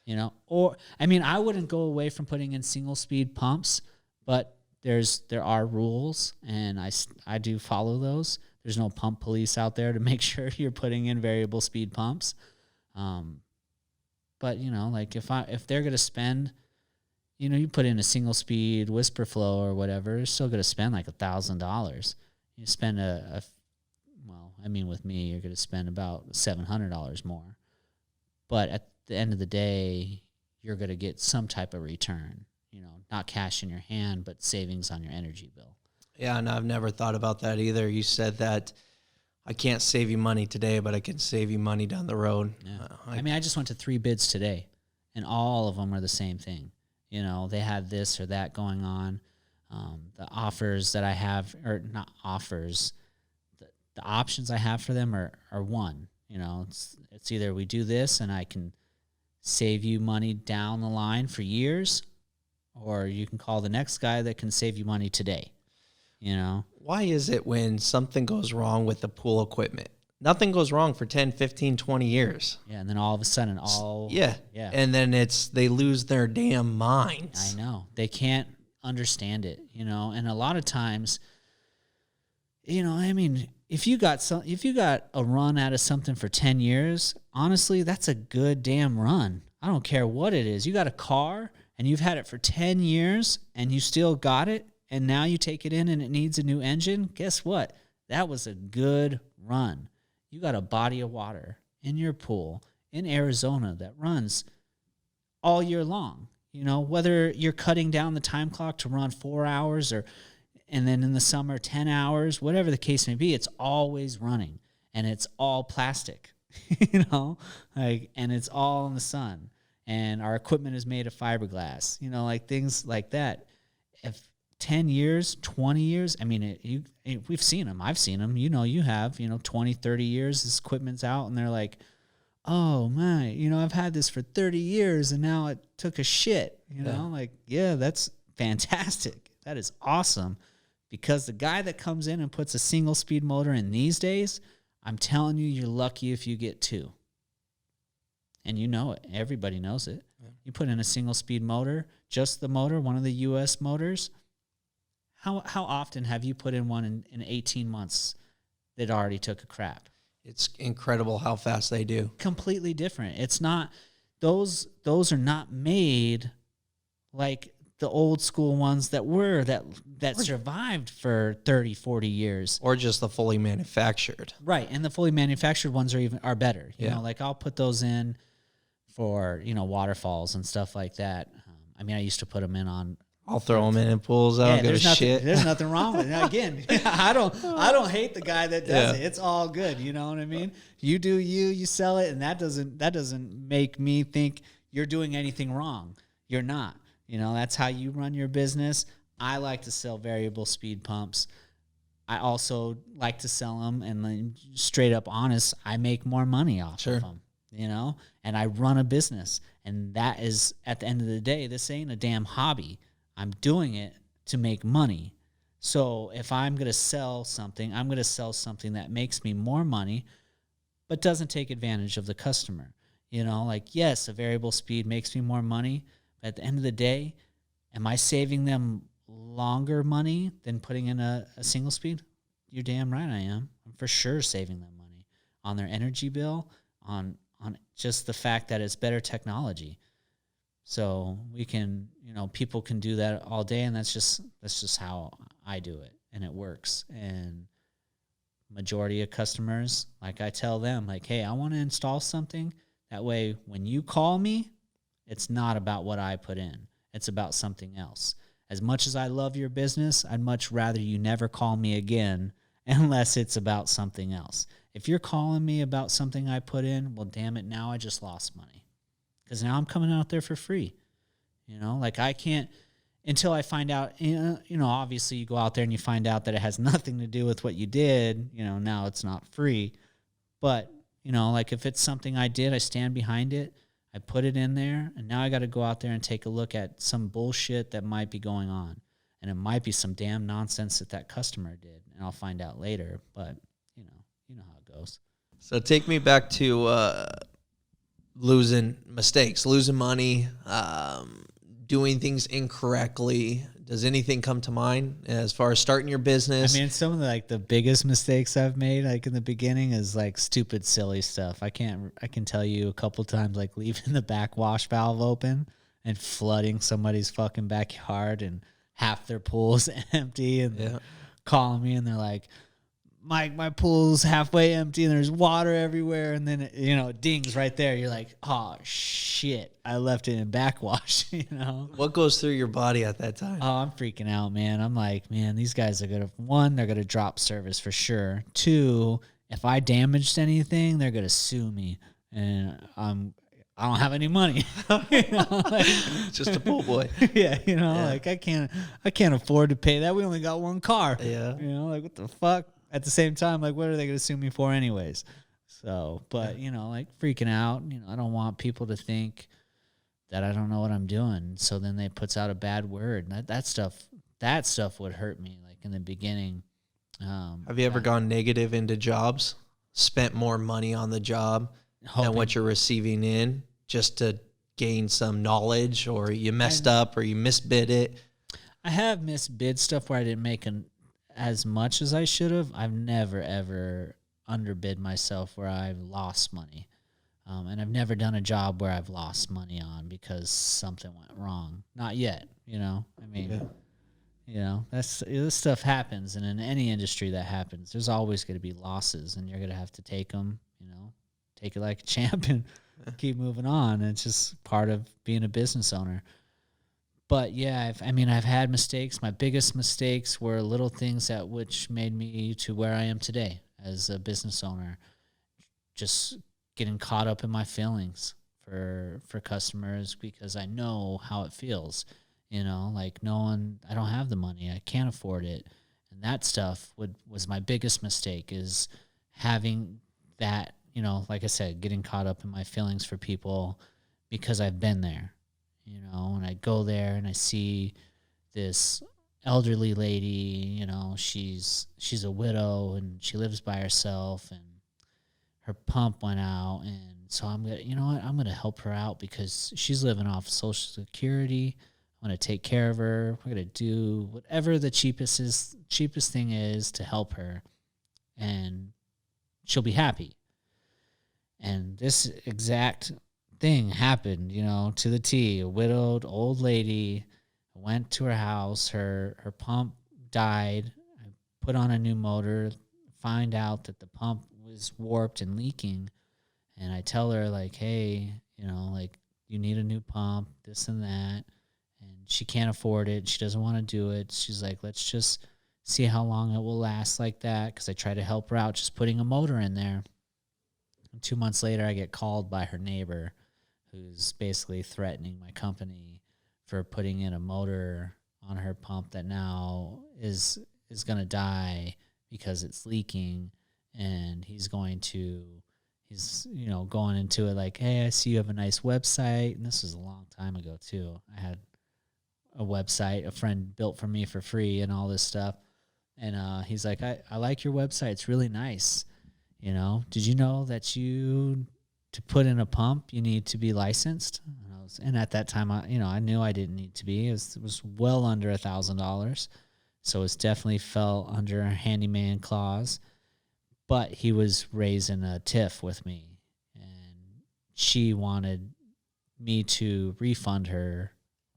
I wouldn't go away from putting in single speed pumps, but there are rules, and I do follow those. There's no pump police out there to make sure you're putting in variable speed pumps. But if they're gonna spend, you put in a single speed whisper flow or whatever, you're still gonna spend like $1,000. You spend with me, you're gonna spend about $700 more. But at the end of the day, you're going to get some type of return, not cash in your hand, but savings on your energy bill. Yeah, and I've never thought about that either. You said that I can't save you money today, but I can save you money down the road. Yeah. I just went to 3 bids today, and all of them are the same thing. They had this or that going on. The offers that I have, or not offers, the options I have for them are one. It's either we do this and I can save you money down the line for years, or you can call the next guy that can save you money today. Why is it when something goes wrong with the pool equipment, nothing goes wrong for 10, 15, 20 years. Yeah, and then all of a sudden, Yeah. And then they lose their damn minds. I know. They can't understand it, you know, and a lot of times, you know, I mean, if you got a run out of something for 10 years, honestly, that's a good damn run. I don't care what it is. You got a car and you've had it for 10 years and you still got it, and now you take it in and it needs a new engine. Guess what? That was a good run. You got a body of water in your pool in Arizona that runs all year long. You know, whether you're cutting down the time clock to run 4 hours and then in the summer 10 hours, whatever the case may be, it's always running, and it's all plastic, you know, like, and it's all in the sun, and our equipment is made of fiberglass, you know, like things like that. If 10 years, 20 years, I mean, we've seen them. I've seen them. You know, you have, 20, 30 years, this equipment's out, and they're like, oh, my, I've had this for 30 years, and now it took a shit, Like, yeah, that's fantastic. That is awesome, because the guy that comes in and puts a single-speed motor in these days, I'm telling you, you're lucky if you get two. And you know it. Everybody knows it. Yeah. You put in a single-speed motor, just the motor, one of the U.S. motors. How often have you put in one in 18 months that already took a crap? It's incredible how fast they do. Completely different. It's not, those are not made like the old school ones that survived for 30, 40 years. Or just the fully manufactured. Right. And the fully manufactured ones are better. You know, like I'll put those in for, waterfalls and stuff like that. I mean, I used to put them in on, I'll throw them in pools. I don't give a shit. There's nothing wrong with it. Again, I don't hate the guy that does it. It's all good. You know what I mean? You do you sell it, and that doesn't make me think you're doing anything wrong. You're not. That's how you run your business. I like to sell variable speed pumps. I also like to sell them, and then straight up honest, I make more money off of them. And I run a business, and that is, at the end of the day, this ain't a damn hobby. I'm doing it to make money. So if I'm going to sell something, I'm going to sell something that makes me more money, but doesn't take advantage of the customer. Like, yes, a variable speed makes me more money, but at the end of the day, am I saving them longer money than putting in a single speed? You're damn right I am. I'm for sure saving them money on their energy bill, on just the fact that it's better technology. So we can, people can do that all day, and that's just how I do it, and it works. And majority of customers, like I tell them, like, hey, I want to install something. That way, when you call me, it's not about what I put in. It's about something else. As much as I love your business, I'd much rather you never call me again unless it's about something else. If you're calling me about something I put in, well, damn it, now I just lost money. Because now I'm coming out there for free. Like I can't, until I find out, obviously you go out there and you find out that it has nothing to do with what you did, now it's not free. But, like if it's something I did, I stand behind it, I put it in there, and now I got to go out there and take a look at some bullshit that might be going on. And it might be some damn nonsense that customer did, and I'll find out later. But, you know how it goes. So take me back to losing money, doing things incorrectly. Does anything come to mind as far as starting your business? I mean, some of the biggest mistakes I've made, like in the beginning, is like stupid, silly stuff. I can tell you a couple times, like leaving the back wash valve open and flooding somebody's fucking backyard, and half their pool's empty, and calling me, and they're like, Mike, my pool's halfway empty and there's water everywhere. And then, it dings right there. You're like, oh, shit, I left it in backwash, What goes through your body at that time? Oh, I'm freaking out, man. I'm like, man, these guys are going to, one, they're going to drop service for sure. Two, if I damaged anything, they're going to sue me. And I don't have any money. Just a pool boy. Yeah, like I can't afford to pay that. We only got one car. Yeah. Like what the fuck? At the same time, like, what are they going to sue me for anyways? So, but, like freaking out, I don't want people to think that I don't know what I'm doing. So then they puts out a bad word. That stuff would hurt me, like in the beginning. Have you ever gone negative into jobs? spent more money on the job than what you're receiving in just to gain some knowledge, or you messed up or you misbid it? I have misbid stuff where I didn't make as much as I should have. I've never, ever underbid myself where I've lost money. And I've never done a job where I've lost money on because something went wrong. Not yet, you know? I mean, you know, this stuff happens, and in any industry that happens, there's always going to be losses, and you're going to have to take them, you know, take it like a champ and keep moving on. It's just part of being a business owner. But yeah, I've had mistakes. My biggest mistakes were little things that which made me to where I am today as a business owner. Just getting caught up in my feelings for customers because I know how it feels, you know, like knowing I don't have the money, I can't afford it. And that stuff was my biggest mistake, is having that, you know, like I said, getting caught up in my feelings for people because I've been there, you know, and I go there and I see this elderly lady, you know, she's a widow and she lives by herself, and her pump went out, and so I'm gonna help her out because she's living off Social Security. I'm gonna take care of her. We're gonna do whatever the cheapest thing is to help her, and she'll be happy. And this exact thing happened, you know, to the T. A widowed old lady went to her house. Her pump died. I put on a new motor, find out that the pump was warped and leaking, and I tell her, like, hey, you know, like, you need a new pump, this and that, and she can't afford it. She doesn't want to do it. She's like, let's just see how long it will last like that, because I try to help her out just putting a motor in there. And 2 months later, I get called by her neighbor, who's basically threatening my company for putting in a motor on her pump that now is going to die because it's leaking. And he's going into it like, hey, I see you have a nice website. And this was a long time ago too. I had a website a friend built for me for free and all this stuff. And he's like, I like your website. It's really nice. You know, did you know that to put in a pump, you need to be licensed? And at that time, I knew I didn't need to be. It was well under $1,000. So it's definitely fell under a handyman clause. But he was raising a tiff with me, and she wanted me to refund her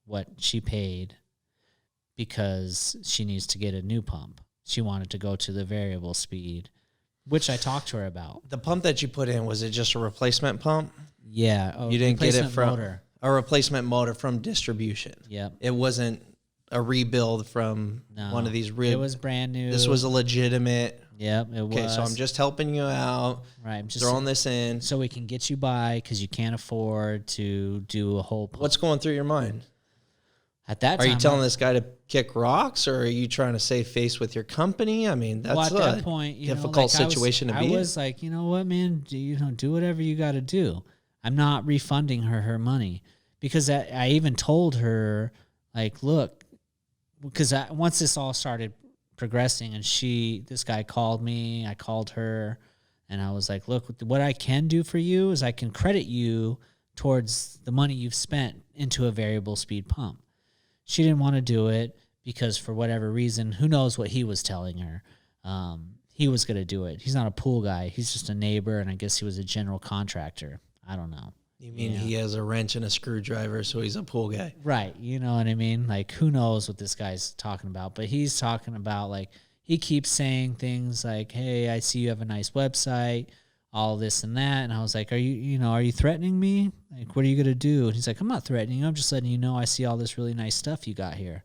what she paid because she needs to get a new pump. She wanted to go to the variable speed, which I talked to her about. The pump that you put in, was it just a replacement pump? Yeah. You didn't get it from a replacement motor from distribution. Yep. It wasn't a rebuild from one of these real. It was brand new. This was a legitimate. Yep, it was. Okay, so I'm just helping you out. Right, I'm just throwing this in so we can get you by because you can't afford to do a whole pump. What's going through your mind? At that time, are you telling this guy to kick rocks, or are you trying to save face with your company? I mean, that's at that point, difficult situation to be in. I was like, you know what, man, do whatever you got to do. I'm not refunding her money because I even told her, like, look, because once this all started progressing and this guy called me, I called her, and I was like, look, what I can do for you is I can credit you towards the money you've spent into a variable speed pump. She didn't want to do it because for whatever reason, who knows what he was telling her. He was going to do it. He's not a pool guy. He's just a neighbor, and I guess he was a general contractor. I don't know. You mean he has a wrench and a screwdriver, so he's a pool guy? Right. You know what I mean? Like, who knows what this guy's talking about? But he's talking about, like, he keeps saying things like, hey, I see you have a nice website, all this and that. And I was like, are you threatening me? Like, what are you going to do? And he's like, I'm not threatening you. I'm just letting you know I see all this really nice stuff you got here.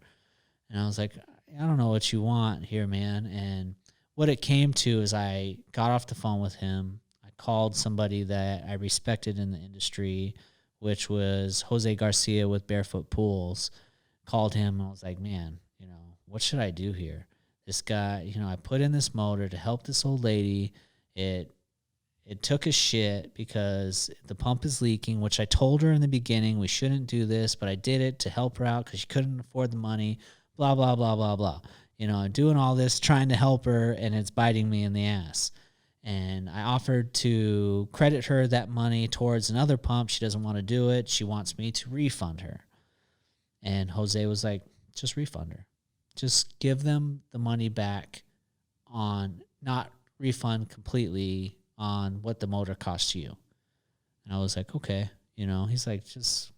And I was like, I don't know what you want here, man. And what it came to is I got off the phone with him. Called somebody that I respected in the industry, which was Jose Garcia with Barefoot Pools. Called him and I was like, man, what should I do here? This guy, I put in this motor to help this old lady. It took a shit because the pump is leaking, which I told her in the beginning we shouldn't do this, but I did it to help her out because she couldn't afford the money, blah, blah, blah, blah, blah. I'm doing all this trying to help her, and it's biting me in the ass. And I offered to credit her that money towards another pump. She doesn't want to do it. She wants me to refund her. And Jose was like, just refund her. Just give them the money back on, not refund completely on what the motor cost you. And I was like, okay. You know, he's like, just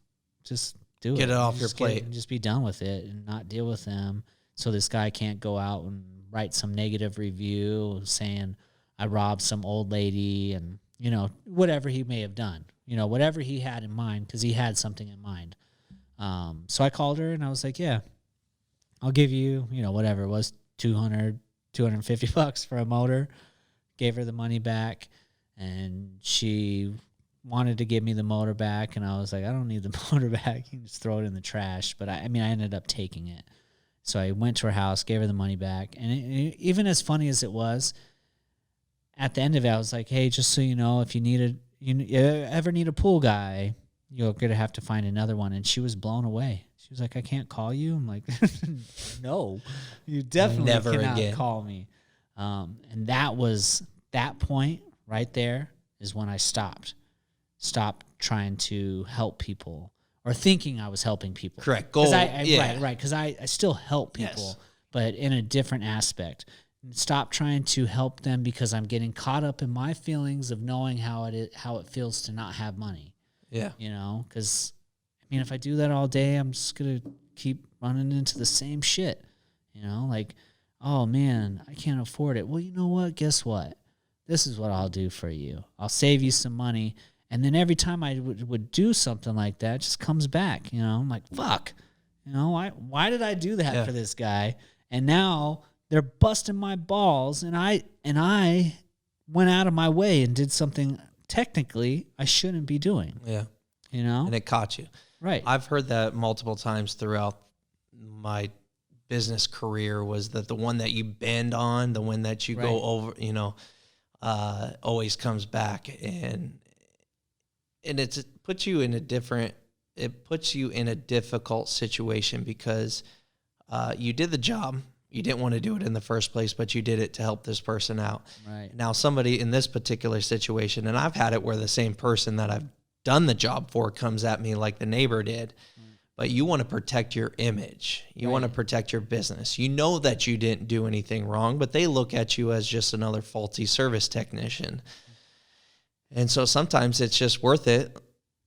do it. Get it off your plate. Just be done with it and not deal with them. So this guy can't go out and write some negative review saying I robbed some old lady and, you know, whatever he may have done, you know, whatever he had in mind, because he had something in mind. So I called her and I was like, yeah, I'll give you, you know, whatever it was, $250 for a motor. Gave her the money back, and she wanted to give me the motor back, and I was like, I don't need the motor back. You can just throw it in the trash. But I mean, I ended up taking it. So I went to her house, gave her the money back, and even as funny as it was, at the end of it, I was like, hey, just so you know, if you ever need a pool guy, you're going to have to find another one. And she was blown away. She was like, I can't call you? I'm like, no, you definitely Never cannot again. call me. And that point right there is when I stopped trying to help people or thinking I was helping people. Correct. Goal. Right. Because I still help people, Yes. but in a different aspect. Stop trying to help them because I'm getting caught up in my feelings of knowing how it feels to not have money. Yeah. You know, because I mean, if I do that all day, I'm just gonna keep running into the same shit. You know, like, oh man, I can't afford it. Well, you know what? Guess what? This is what I'll do for you. I'll save you some money. And then every time I would do something like that, it just comes back. You know, I'm like, fuck. You know, why did I do that for this guy? And now they're busting my balls, and I went out of my way and did something technically I shouldn't be doing. Yeah. You know? And it caught you. Right. I've heard that multiple times throughout my business career, was that the one that you bend on, the one that you go over, you know, always comes back, and it puts you in a difficult situation because you did the job. You didn't want to do it in the first place, but you did it to help this person out. Right. Now, somebody in this particular situation, and I've had it where the same person that I've done the job for comes at me like the neighbor did, but you want to protect your image. You want to protect your business. You know that you didn't do anything wrong, but they look at you as just another faulty service technician. And so sometimes it's just worth it,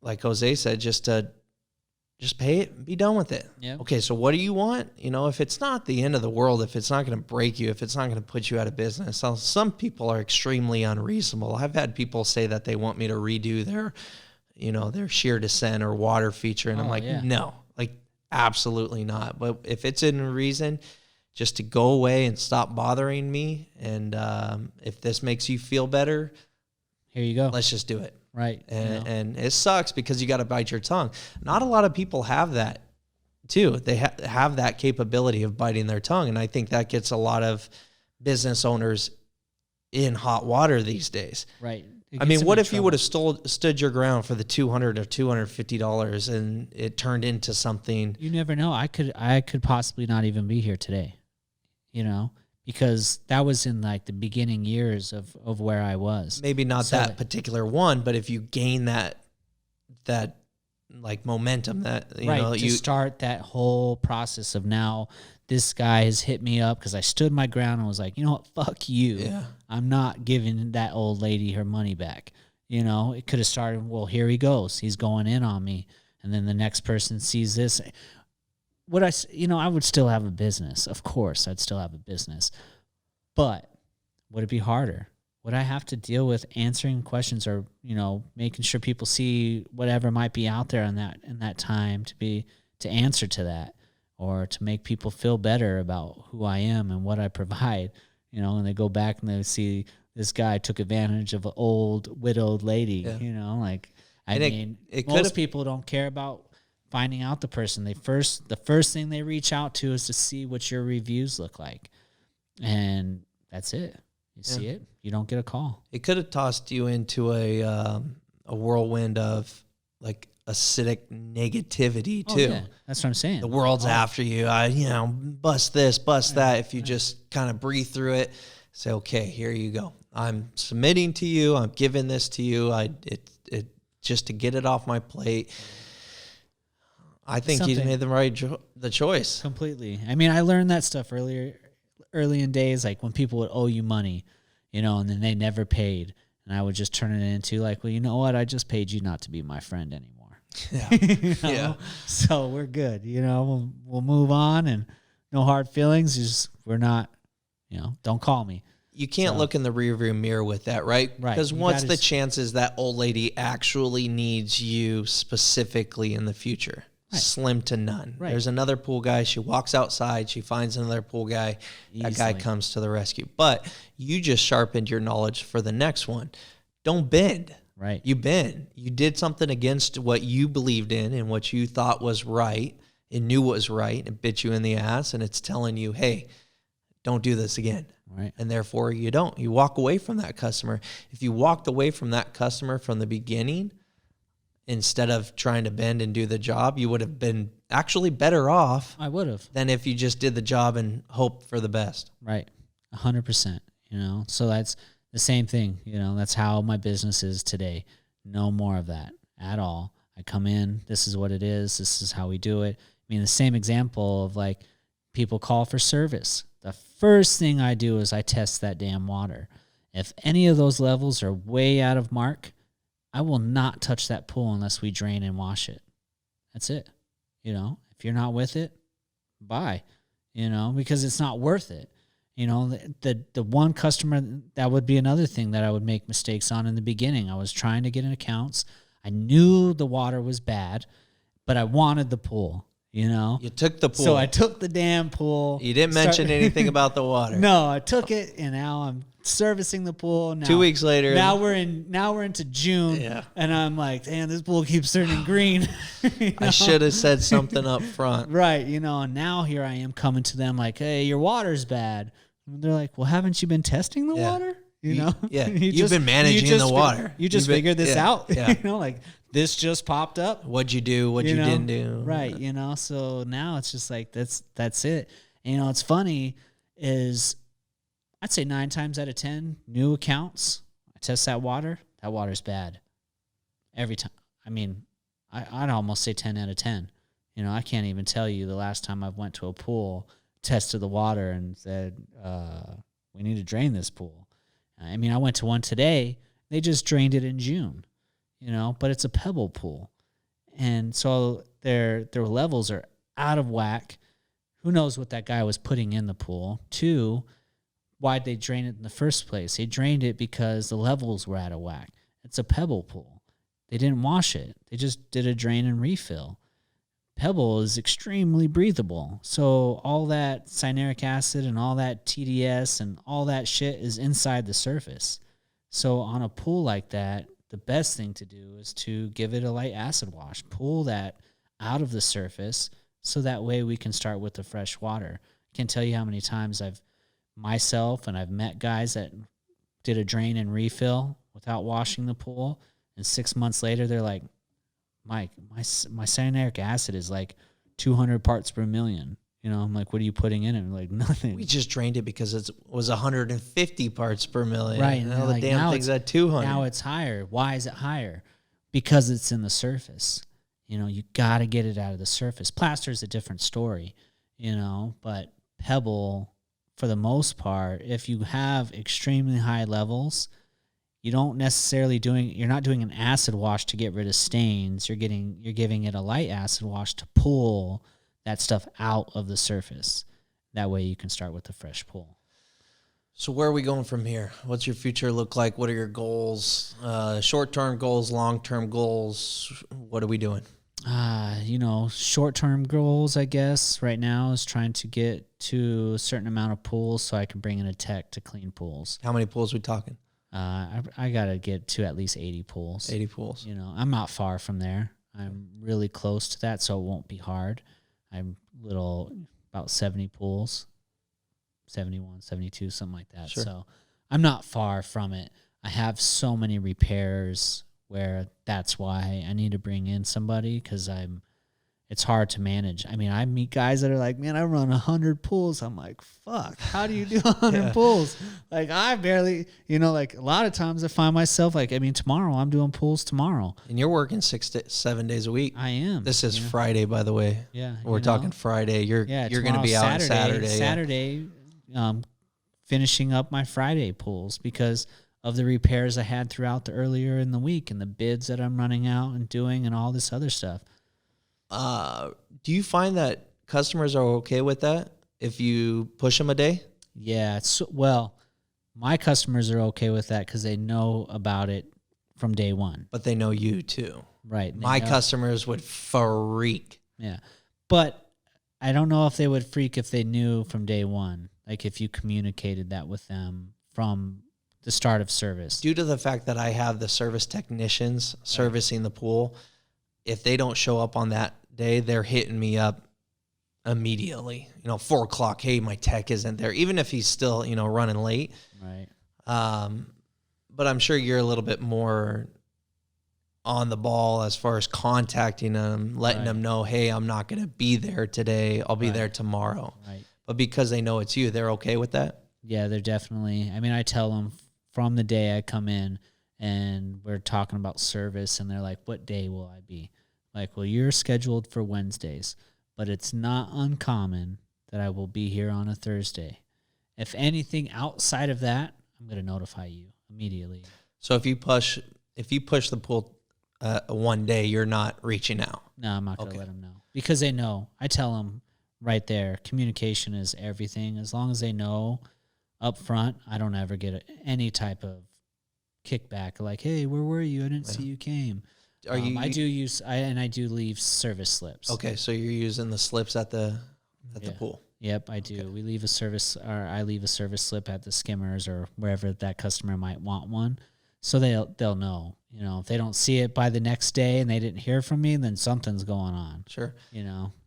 like Jose said, just pay it and be done with it. Yep. Okay, so what do you want? You know, if it's not the end of the world, if it's not going to break you, if it's not going to put you out of business. Some people are extremely unreasonable. I've had people say that they want me to redo their shear descent or water feature. And I'm like, no, like absolutely not. But if it's in reason, just to go away and stop bothering me. And if this makes you feel better, here you go. Let's just do it. Right. And it sucks because you got to bite your tongue. Not a lot of people have that too. They have that capability of biting their tongue. And I think that gets a lot of business owners in hot water these days. Right. I mean, what if you would have stood your ground for the $200 or $250 and it turned into something? You never know. I could possibly not even be here today, you know, because that was in like the beginning years of where I was. Maybe not that particular one, but if you gain that like momentum, that you start that whole process of now this guy has hit me up because I stood my ground and was like, you know what, fuck you. Yeah. I'm not giving that old lady her money back. You know, it could have started, well, here he goes. He's going in on me. And then the next person sees this. I would still have a business. Of course, I'd still have a business. But would it be harder? Would I have to deal with answering questions or, making sure people see whatever might be out there in that time to answer to that, or to make people feel better about who I am and what I provide, and they go back and they see this guy took advantage of an old widowed lady, most people don't care about finding out the person. The first thing they reach out to is to see what your reviews look like. And that's it. You see it, you don't get a call. It could have tossed you into a whirlwind of like acidic negativity too. Yeah. That's what I'm saying. The world's after you. Bust this, bust that. If you just kind of breathe through it, say, okay, here you go. I'm submitting to you. I'm giving this to you. It just to get it off my plate. I think he's made the choice. Completely. I mean, I learned that stuff early in days, like when people would owe you money, and then they never paid. And I would just turn it into like, well, you know what? I just paid you not to be my friend anymore. Yeah. Yeah. So we're good. We'll move on, and no hard feelings. Just we're not, don't call me. You can't look in the rearview mirror with that, right? Right. Because what's the chances that old lady actually needs you specifically in the future? Right. Slim to none. Right. There's another pool guy. She walks outside. She finds another pool guy. Easily. That guy comes to the rescue. But you just sharpened your knowledge for the next one. Don't bend. Right. You bend. You did something against what you believed in and what you thought was right and knew was right and bit you in the ass. And it's telling you, hey, don't do this again. Right. And therefore you don't. You walk away from that customer. If you walked away from that customer from the beginning, instead of trying to bend and do the job, you would have been actually better off. I would have. Than if you just did the job and hoped for the best. Right. 100%. So that's the same thing. That's how my business is today. No more of that at all. I come in, this is what it is. This is how we do it. I mean, the same example of like people call for service. The first thing I do is I test that damn water. If any of those levels are way out of mark, I will not touch that pool unless we drain and wash it. That's it. If you're not with it, bye. Because it's not worth it. The one customer, that would be another thing that I would make mistakes on in the beginning. I was trying to get in accounts. I knew the water was bad, but I wanted the pool. You took the pool. So I took the damn pool. You didn't mention anything about the water. No, I took it, and now I'm servicing the pool. Now, 2 weeks later. Now we're into June. Yeah. And I'm like, damn, this pool keeps turning green. I should have said something up front. Right. And now here I am coming to them like, hey, your water's bad. And they're like, well, haven't you been testing the water? Yeah. You've been managing the water. You just figured this out. Yeah. Like this just popped up. What'd you do? What you didn't do? Right. So now it's just like, that's it. It's funny is I'd say 9 times out of 10 new accounts, I test that water's bad every time. I mean, I'd almost say 10 out of 10. I can't even tell you the last time I went to a pool, tested the water and said, we need to drain this pool. I mean, I went to one today. They just drained it in June, but it's a pebble pool. And so their levels are out of whack. Who knows what that guy was putting in the pool? 2, why'd they drain it in the first place? They drained it because the levels were out of whack. It's a pebble pool. They didn't wash it. They just did a drain and refill. Pebble is extremely breathable. So all that cyanuric acid and all that TDS and all that shit is inside the surface. So on a pool like that, the best thing to do is to give it a light acid wash. Pull that out of the surface so that way we can start with the fresh water. I can't tell you how many times I've met guys that did a drain and refill without washing the pool. And 6 months later, they're like, Mike, my cyanuric acid is like 200 parts per million. I'm like, what are you putting in it? I'm like, nothing. We just drained it because it was 150 parts per million. Right. And now the damn thing's at 200. Now it's higher. Why is it higher? Because it's in the surface. You got to get it out of the surface. Plaster is a different story, but pebble, for the most part, if you have extremely high levels, you're not doing an acid wash to get rid of stains. You're giving it a light acid wash to pull that stuff out of the surface. That way you can start with the fresh pool. So where are we going from here? What's your future look like? What are your goals? Short-term goals, long-term goals? What are we doing? Short-term goals, I guess, right now is trying to get to a certain amount of pools so I can bring in a tech to clean pools. How many pools are we talking? I got to get to at least 80 pools. 80 pools. I'm not far from there. I'm really close to that, so it won't be hard. I'm about 70 pools, 71, 72, something like that. Sure. So I'm not far from it. I have so many repairs where that's why I need to bring in somebody because it's hard to manage. I mean, I meet guys that are like, man, I run 100 pools. I'm like, fuck, how do you do 100 pools? Like, I barely, like a lot of times I find myself like, I mean, tomorrow I'm doing pools tomorrow. And you're working 6 to 7 days a week. I am. This is Friday, by the way. Yeah. We're talking Friday. You're going to be out on Saturday. Saturday, finishing up my Friday pools because of the repairs I had throughout the earlier in the week and the bids that I'm running out and doing and all this other stuff. Do you find that customers are okay with that if you push them a day? Yeah. Well, my customers are okay with that because they know about it from day one. But they know you too. Right. My customers would freak. Yeah. But I don't know if they would freak if they knew from day one, like if you communicated that with them from the start of service. Due to the fact that I have the service technicians servicing the pool, if they don't show up on that day, they're hitting me up immediately. 4 o'clock, hey, my tech isn't there. Even if he's still, running late. Right. But I'm sure you're a little bit more on the ball as far as contacting them, letting them know, hey, I'm not going to be there today. I'll be there tomorrow. Right. But because they know it's you, they're okay with that? Yeah, they're definitely. I mean, I tell them from the day I come in and we're talking about service and they're like, what day will I be? Like, well, you're scheduled for Wednesdays, but it's not uncommon that I will be here on a Thursday. If anything outside of that, I'm going to notify you immediately. So if you push the pool one day, you're not reaching out? No, I'm not going to let them know because they know. I tell them right there, communication is everything. As long as they know up front, I don't ever get any type of kickback like, hey, where were you? I didn't see you came. I do leave service slips. Okay, so you're using the slips at the pool. Yep, I do. We leave I leave a service slip at the skimmers or wherever that customer might want one, so they'll know. If they don't see it by the next day and they didn't hear from me, then something's going on. Sure.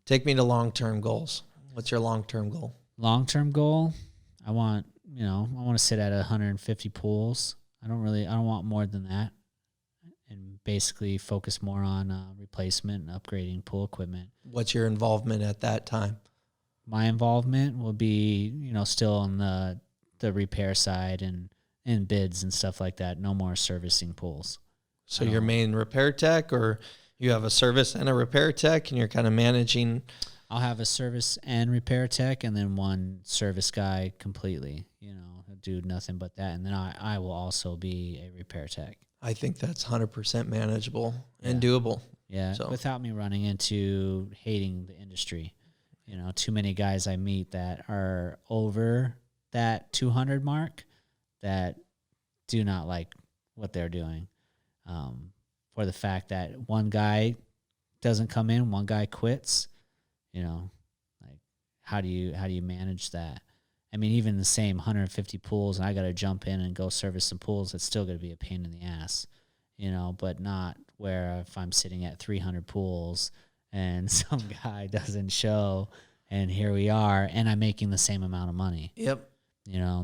Take me to long-term goals. What's your long-term goal? Long-term goal, I want to sit at 150 pools. I don't want more than that. And basically focus more on replacement and upgrading pool equipment. What's your involvement at that time? My involvement will be, still on the repair side and bids and stuff like that. No more servicing pools. So your main repair tech, or you have a service and a repair tech, and you're kind of managing? I'll have a service and repair tech, and then one service guy completely. He'll do nothing but that, and then I will also be a repair tech. I think that's 100% manageable and doable. Yeah, without me running into hating the industry. Too many guys I meet that are over that 200 mark that do not like what they're doing. For the fact that one guy doesn't come in, one guy quits, like how do you manage that? I mean, even the same 150 pools, and I got to jump in and go service some pools, it's still going to be a pain in the ass, but not where if I'm sitting at 300 pools and some guy doesn't show and here we are and I'm making the same amount of money. Yep.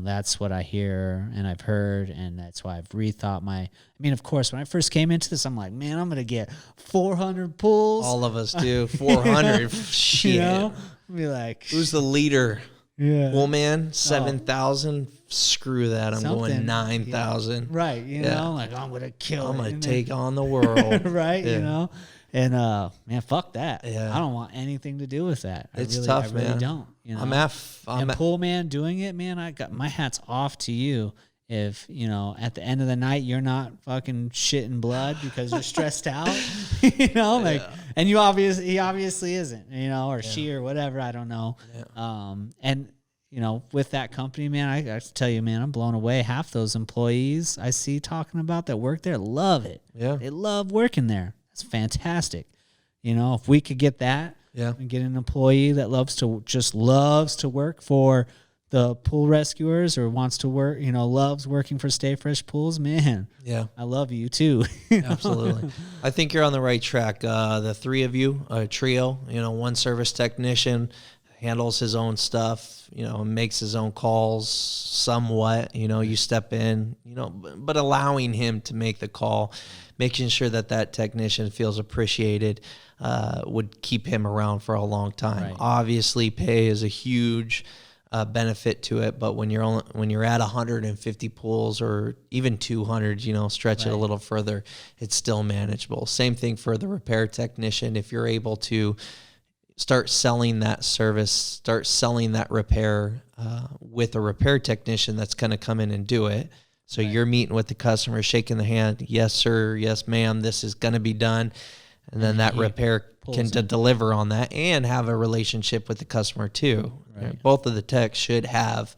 That's what I hear and I've heard, and that's why I've rethought of course, when I first came into this, I'm like, man, I'm going to get 400 pools. All of us do. 400. Shit. Be like, who's the leader? Yeah. Well, man, 7,000. Screw that. I'm going 9,000. Yeah. Right. Like I'm going to kill. I'm going to take on the world. Right. Yeah. And man, fuck that. Yeah. I don't want anything to do with that. It's tough, man. I really don't. I'm pool man doing it, man. I got my hat's off to you. If at the end of the night you're not fucking shitting blood because you're stressed out, and he obviously isn't, or she or whatever, I don't know. Yeah. And with that company, man, I got to tell you, man, I'm blown away. Half those employees I see talking about that work there love it. Yeah, they love working there. It's fantastic. If we could get that, and get an employee that loves to work for the pool rescuers or wants to work, loves working for Stay Fresh Pools, man. Yeah. I love you too. Absolutely. I think you're on the right track. The three of you, a trio, one service technician, handles his own stuff, makes his own calls somewhat, you step in, but allowing him to make the call, making sure that technician feels appreciated, would keep him around for a long time. Right. Obviously, pay is a huge benefit to it, but when you're at 150 pools or even 200, stretch it a little further, it's still manageable. Same thing for the repair technician. If you're able to start selling that service, start selling that repair with a repair technician that's going to come in and do it. So you're meeting with the customer, shaking the hand, yes, sir, yes, ma'am, this is going to be done. And then that repair can deliver on that and have a relationship with the customer too. Right. Both of the techs should have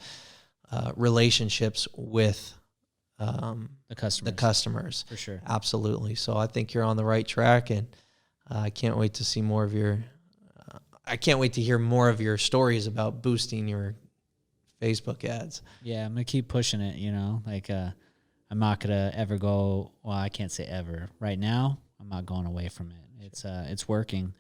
relationships with the customers. For sure. Absolutely. So I think you're on the right track, and I can't wait to see more of your I can't wait to hear more of your stories about boosting your Facebook ads. Yeah, I'm going to keep pushing it, I'm not going to ever go, well, I can't say ever. Right now, I'm not going away from it. It's working.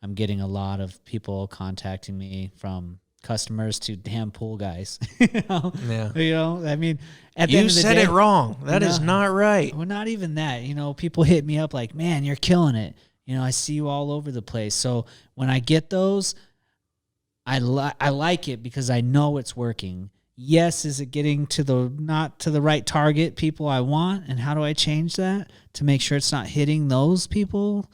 I'm getting a lot of people contacting me, from customers to damn pool guys. Yeah. At the end of the day, you said it wrong. That is not right. Well, not even that. People hit me up like, man, you're killing it. I see you all over the place. So when I get those, I like it because I know it's working. Yes, is it getting not to the right target people I want? And how do I change that to make sure it's not hitting those people?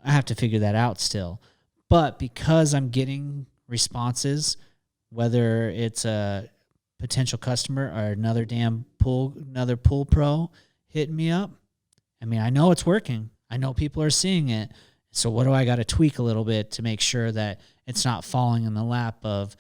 I have to figure that out still. But because I'm getting responses, whether it's a potential customer or another pool pro hitting me up, I know it's working. I know people are seeing it. So what do I got to tweak a little bit to make sure that it's not falling in the lap of,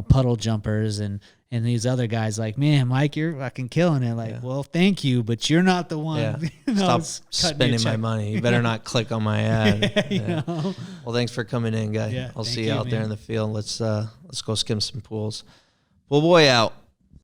puddle jumpers and these other guys like, man, Mike, you're fucking killing it. Like, well, thank you, but you're not the one. Yeah. Stop spending my money. You better not click on my ad. Well, thanks for coming in, guy. Yeah, I'll see you out there in the field. Let's go skim some pools. Pool boy out.